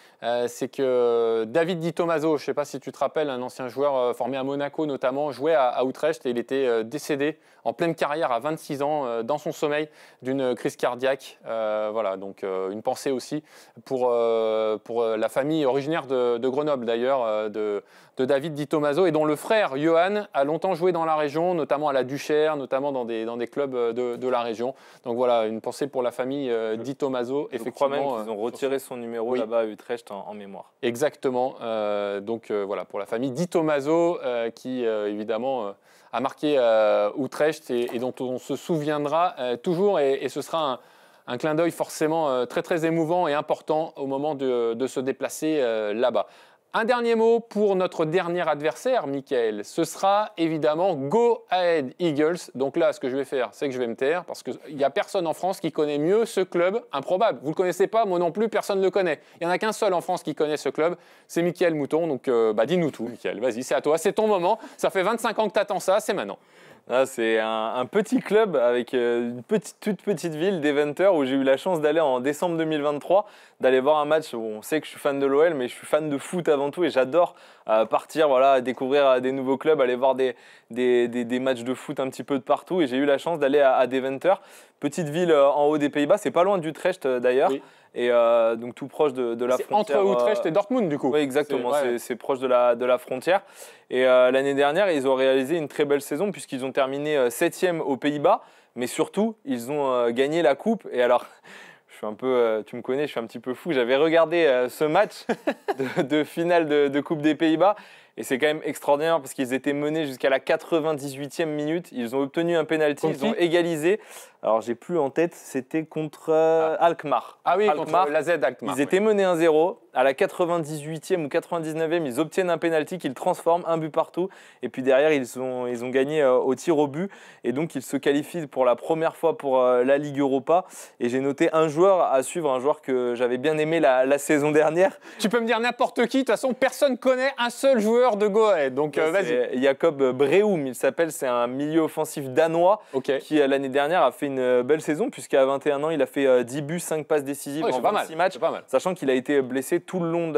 C'est que David Di Tommaso, je ne sais pas si tu te rappelles, un ancien joueur formé à Monaco notamment, jouait à Utrecht et il était décédé en pleine carrière à 26 ans dans son sommeil d'une crise cardiaque. Voilà, donc une pensée aussi pour la famille originaire de Grenoble d'ailleurs, de David Di Tommaso et dont le frère Johan a longtemps joué dans la région, notamment à la Duchère, notamment dans des clubs de la région. Donc voilà, une pensée pour la famille Di Tommaso. Je crois même qu'ils ont retiré son numéro là-bas à Utrecht en mémoire. Exactement. Donc voilà, pour la famille Di Tommaso qui évidemment a marqué Utrecht et dont on se souviendra toujours et ce sera un clin d'œil forcément très très émouvant et important au moment de se déplacer là-bas. Un dernier mot pour notre dernier adversaire, Mickaël. Ce sera évidemment Go Ahead Eagles. Donc là, ce que je vais faire, c'est que je vais me taire parce qu'il n'y a personne en France qui connaît mieux ce club improbable. Vous ne le connaissez pas, moi non plus, personne ne le connaît. Il n'y en a qu'un seul en France qui connaît ce club, c'est Mickaël Mouton. Donc dis-nous tout, Mickaël. Vas-y, c'est à toi, c'est ton moment. Ça fait 25 ans que tu attends ça, c'est maintenant. Ah, c'est un petit club avec une toute petite ville d'Eventer où j'ai eu la chance d'aller en décembre 2023, d'aller voir un match où on sait que je suis fan de l'OL, mais je suis fan de foot avant tout et j'adore partir, voilà, découvrir des nouveaux clubs, aller voir des matchs de foot un petit peu de partout. Et j'ai eu la chance d'aller à Deventer, petite ville en haut des Pays-Bas, c'est pas loin d'Utrecht d'ailleurs. Oui. Et donc tout proche de la frontière. Entre Utrecht et Dortmund du coup. Oui, exactement, c'est proche de la frontière. Et l'année dernière, ils ont réalisé une très belle saison puisqu'ils ont terminé 7e aux Pays-Bas, mais surtout, ils ont gagné la coupe. Et alors, je suis un peu, tu me connais, je suis un petit peu fou. J'avais regardé ce match de finale de Coupe des Pays-Bas. Et c'est quand même extraordinaire parce qu'ils étaient menés jusqu'à la 98e minute. Ils ont obtenu un penalty, ils ont égalisé. Alors, j'ai plus en tête, c'était contre Alkmaar. Ah oui, Alkmaar. contre l'AZ Alkmaar. Ils étaient menés 1-0. À la 98e ou 99e, ils obtiennent un penalty qu'ils transforment, un but partout. Et puis derrière, ils ont gagné au tir au but. Et donc, ils se qualifient pour la première fois pour la Ligue Europa. Et j'ai noté un joueur à suivre, un joueur que j'avais bien aimé la saison dernière. Tu peux me dire n'importe qui. De toute façon, personne ne connaît un seul joueur de Go Ahead. Donc, vas-y. Jacob Breum, il s'appelle. C'est un milieu offensif danois qui, l'année dernière, a fait une belle saison. Puisqu'à 21 ans, il a fait 10 buts, 5 passes décisives en 26 matchs. Sachant qu'il a été blessé tout le long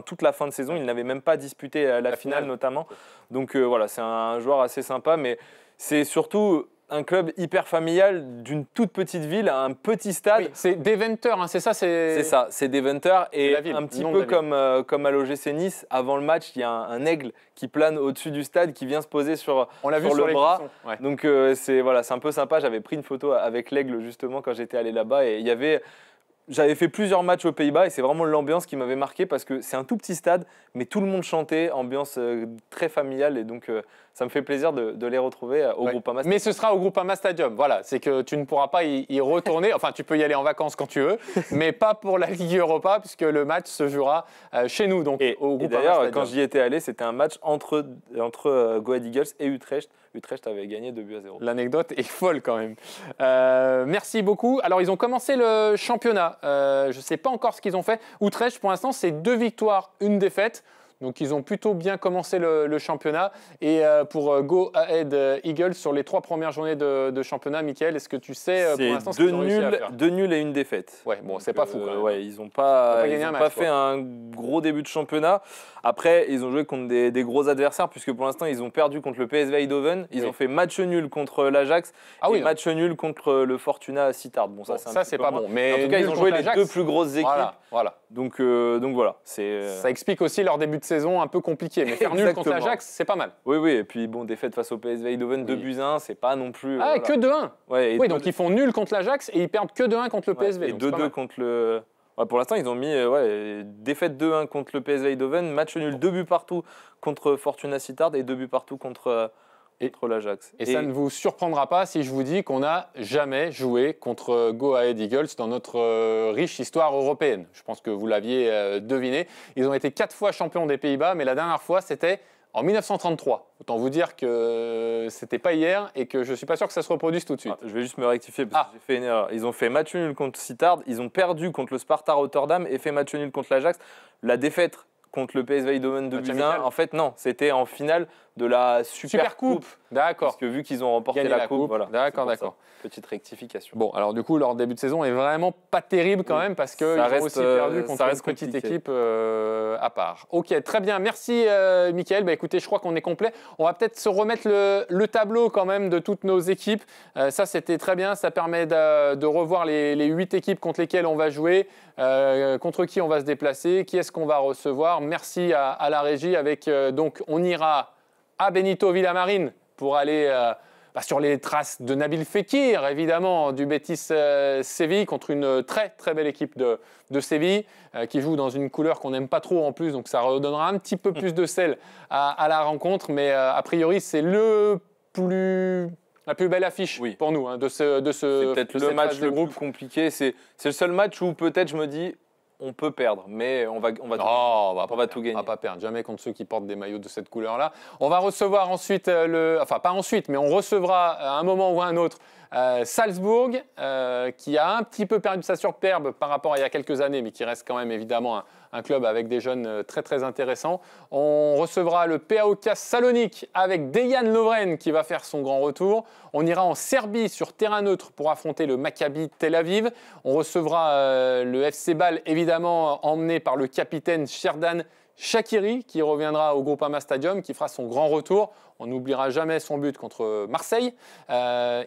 toute la fin de saison. Il n'avait même pas disputé la finale notamment. Donc voilà, c'est un joueur assez sympa, mais c'est surtout un club hyper familial d'une toute petite ville, un petit stade. Oui, c'est Deventer, hein, c'est ça C'est ça, c'est Deventer. Et un petit peu comme à l'OGC Nice, avant le match, il y a un aigle qui plane au-dessus du stade, qui vient se poser sur le bras. Ouais. Donc c'est un peu sympa. J'avais pris une photo avec l'aigle justement quand j'étais allé là-bas et il y avait... J'avais fait plusieurs matchs aux Pays-Bas et c'est vraiment l'ambiance qui m'avait marqué parce que c'est un tout petit stade, mais tout le monde chantait, ambiance très familiale et donc ça me fait plaisir de les retrouver au Groupama Stadium. Mais ce sera au Groupama Stadium, voilà, c'est que tu ne pourras pas y retourner, enfin tu peux y aller en vacances quand tu veux, mais pas pour la Ligue Europa puisque le match se jouera chez nous, donc au Groupama d'ailleurs, Stadium. Quand j'y étais allé, c'était un match entre Go Ahead Eagles et Utrecht. Utrecht avait gagné 2-0. L'anecdote est folle quand même. Merci beaucoup. Alors, ils ont commencé le championnat. Je ne sais pas encore ce qu'ils ont fait. Utrecht, pour l'instant, c'est 2 victoires, 1 défaite. Donc, ils ont plutôt bien commencé le championnat. Et pour Go Ahead Eagles, sur les 3 premières journées de championnat, Mickaël, est-ce que tu sais pour l'instant ce qu'ils ont réussi à faire ? 2 nuls et 1 défaite. Ouais, bon, c'est pas fou quand même. Ouais, ils n'ont pas fait un gros début de championnat. Après, ils ont joué contre des gros adversaires, puisque pour l'instant, ils ont perdu contre le PSV Eindhoven. Ils ont fait match nul contre l'Ajax et match nul contre le Fortuna Sittard. Bon, ça c'est pas bon. Mais en tout cas, ils ont joué les 2 plus grosses équipes. Voilà. Donc voilà. Ça explique aussi leur début de saison un peu compliqué. Mais faire nul contre l'Ajax, c'est pas mal. Oui. Et puis, bon, défaite face au PSV Eindhoven, 2-1, c'est pas non plus... Ah, que 2-1 Oui, donc ils font nul contre l'Ajax et ils perdent que 2-1 contre le PSV. Et 2-2 contre le... Ouais, pour l'instant, ils ont mis défaite 2-1 contre le PSV Eindhoven, match nul 2 buts partout contre Fortuna Sittard et 2 buts partout contre l'Ajax. Et ça ne vous surprendra pas si je vous dis qu'on n'a jamais joué contre Go Ahead Eagles dans notre riche histoire européenne. Je pense que vous l'aviez deviné. Ils ont été 4 fois champions des Pays-Bas, mais la dernière fois, c'était en 1933. Autant vous dire que c'était pas hier et que je suis pas sûr que ça se reproduise tout de suite. Je vais juste me rectifier parce que j'ai fait une erreur. Ils ont fait match nul contre Sittard, ils ont perdu contre le Sparta Rotterdam et fait match nul contre l'Ajax. La défaite contre le PSV Eindhoven de Match Buzyn. amical. En fait, non, c'était en finale de la Super Coupe. D'accord. Parce que vu qu'ils ont remporté Gagné la coupe, voilà. D'accord, c'est pour d'accord. ça. Petite rectification. Bon, alors du coup, leur début de saison est vraiment pas terrible quand même parce qu'ils ont aussi perdu contre une petite équipe à part. Ok, très bien. Merci Mickaël. Bah, écoutez, je crois qu'on est complet. On va peut-être se remettre le tableau quand même de toutes nos équipes. Ça, c'était très bien. Ça permet de revoir les 8 équipes contre lesquelles on va jouer, contre qui on va se déplacer, qui est-ce qu'on va recevoir. Merci à la régie. Donc, on ira à Benito Villamarine pour aller sur les traces de Nabil Fekir, évidemment, du Betis Séville, contre une très très belle équipe de Séville, qui joue dans une couleur qu'on n'aime pas trop en plus, donc ça redonnera un petit peu plus de sel à la rencontre, mais a priori c'est la plus belle affiche pour nous de ce c'est peut-être le match le plus compliqué, c'est le seul match où peut-être je me dis on peut perdre, mais on va tout gagner. On va pas perdre, jamais contre ceux qui portent des maillots de cette couleur-là. On va recevoir ensuite, pas ensuite, mais on recevra à un moment ou à un autre Salzbourg, qui a un petit peu perdu sa superbe par rapport à il y a quelques années, mais qui reste quand même évidemment un club avec des jeunes très très intéressants. On recevra le PAOK Salonique avec Dejan Lovren qui va faire son grand retour. On ira en Serbie sur terrain neutre pour affronter le Maccabi Tel Aviv. On recevra le FC Bâle, évidemment emmené par le capitaine Sherdan Shaqiri qui reviendra au Groupama Stadium, qui fera son grand retour. On n'oubliera jamais son but contre Marseille,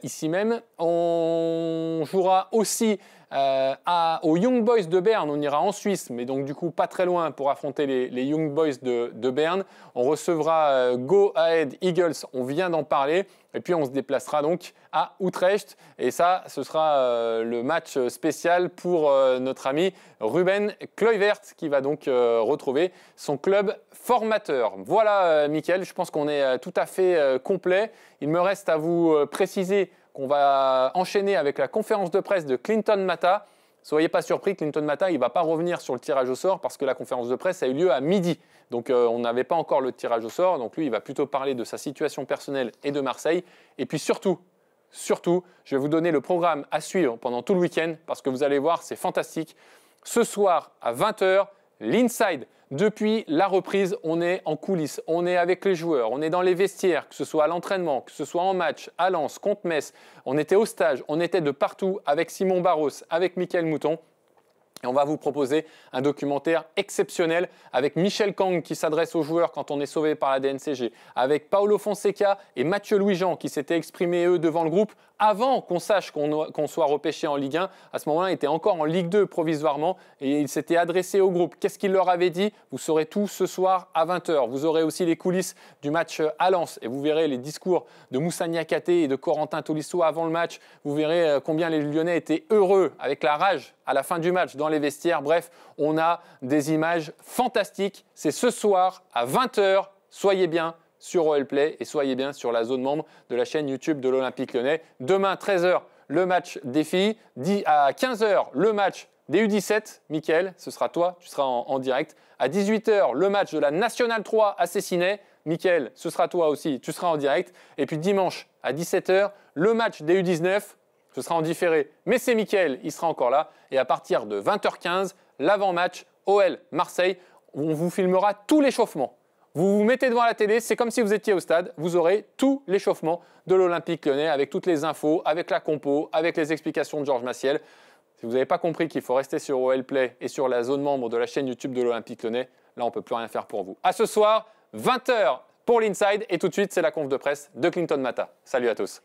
ici même. On jouera aussi aux Young Boys de Berne. On ira en Suisse, mais donc du coup pas très loin pour affronter les Young Boys de Berne. On recevra Go Ahead Eagles, on vient d'en parler. Et puis on se déplacera donc à Utrecht. Et ça, ce sera le match spécial pour notre ami Ruben Kluivert qui va donc retrouver son club formateur. Voilà Mickaël, je pense qu'on est tout à fait complet. Il me reste à vous préciser qu'on va enchaîner avec la conférence de presse de Clinton Mata. Soyez pas surpris, Clinton Mata, il ne va pas revenir sur le tirage au sort parce que la conférence de presse a eu lieu à midi. Donc on n'avait pas encore le tirage au sort. Donc lui, il va plutôt parler de sa situation personnelle et de Marseille. Et puis surtout, je vais vous donner le programme à suivre pendant tout le week-end parce que vous allez voir, c'est fantastique. Ce soir à 20h, l'Inside. Depuis la reprise, on est en coulisses, on est avec les joueurs, on est dans les vestiaires, que ce soit à l'entraînement, que ce soit en match, à Lens, contre Metz. On était au stage, on était de partout avec Simon Barros, avec Mickaël Mouton. Et on va vous proposer un documentaire exceptionnel avec Michel Kang qui s'adresse aux joueurs quand on est sauvé par la DNCG, avec Paulo Fonseca et Mathieu Louis-Jean qui s'étaient exprimés eux devant le groupe avant qu'on sache qu'on soit repêché en Ligue 1. À ce moment-là, il était encore en Ligue 2 provisoirement et il s'était adressé au groupe. Qu'est-ce qu'il leur avait dit? Vous saurez tout ce soir à 20h. Vous aurez aussi les coulisses du match à Lens et vous verrez les discours de Moussa Niakhaté et de Corentin Tolisso avant le match. Vous verrez combien les Lyonnais étaient heureux avec la rage à la fin du match dans les vestiaires. Bref, on a des images fantastiques. C'est ce soir à 20h. Soyez bien sur OL Play et soyez bien sur la zone membre de la chaîne YouTube de l'Olympique Lyonnais. Demain, 13h, le match des filles. À 15h, le match des U17. Mickaël, ce sera toi, tu seras en direct. À 18h, le match de la Nationale 3 à Cessinet. Mickaël, ce sera toi aussi, tu seras en direct. Et puis dimanche, à 17h, le match des U19. Ce sera en différé, mais c'est Mickaël, il sera encore là. Et à partir de 20h15, l'avant-match OL Marseille, on vous filmera tout l'échauffement. Vous vous mettez devant la télé, c'est comme si vous étiez au stade. Vous aurez tout l'échauffement de l'Olympique Lyonnais avec toutes les infos, avec la compo, avec les explications de Georges Massiel. Si vous n'avez pas compris qu'il faut rester sur OL Play et sur la zone membre de la chaîne YouTube de l'Olympique Lyonnais, là on ne peut plus rien faire pour vous. À ce soir, 20h pour l'Inside et tout de suite c'est la conf de presse de Clinton Mata. Salut à tous.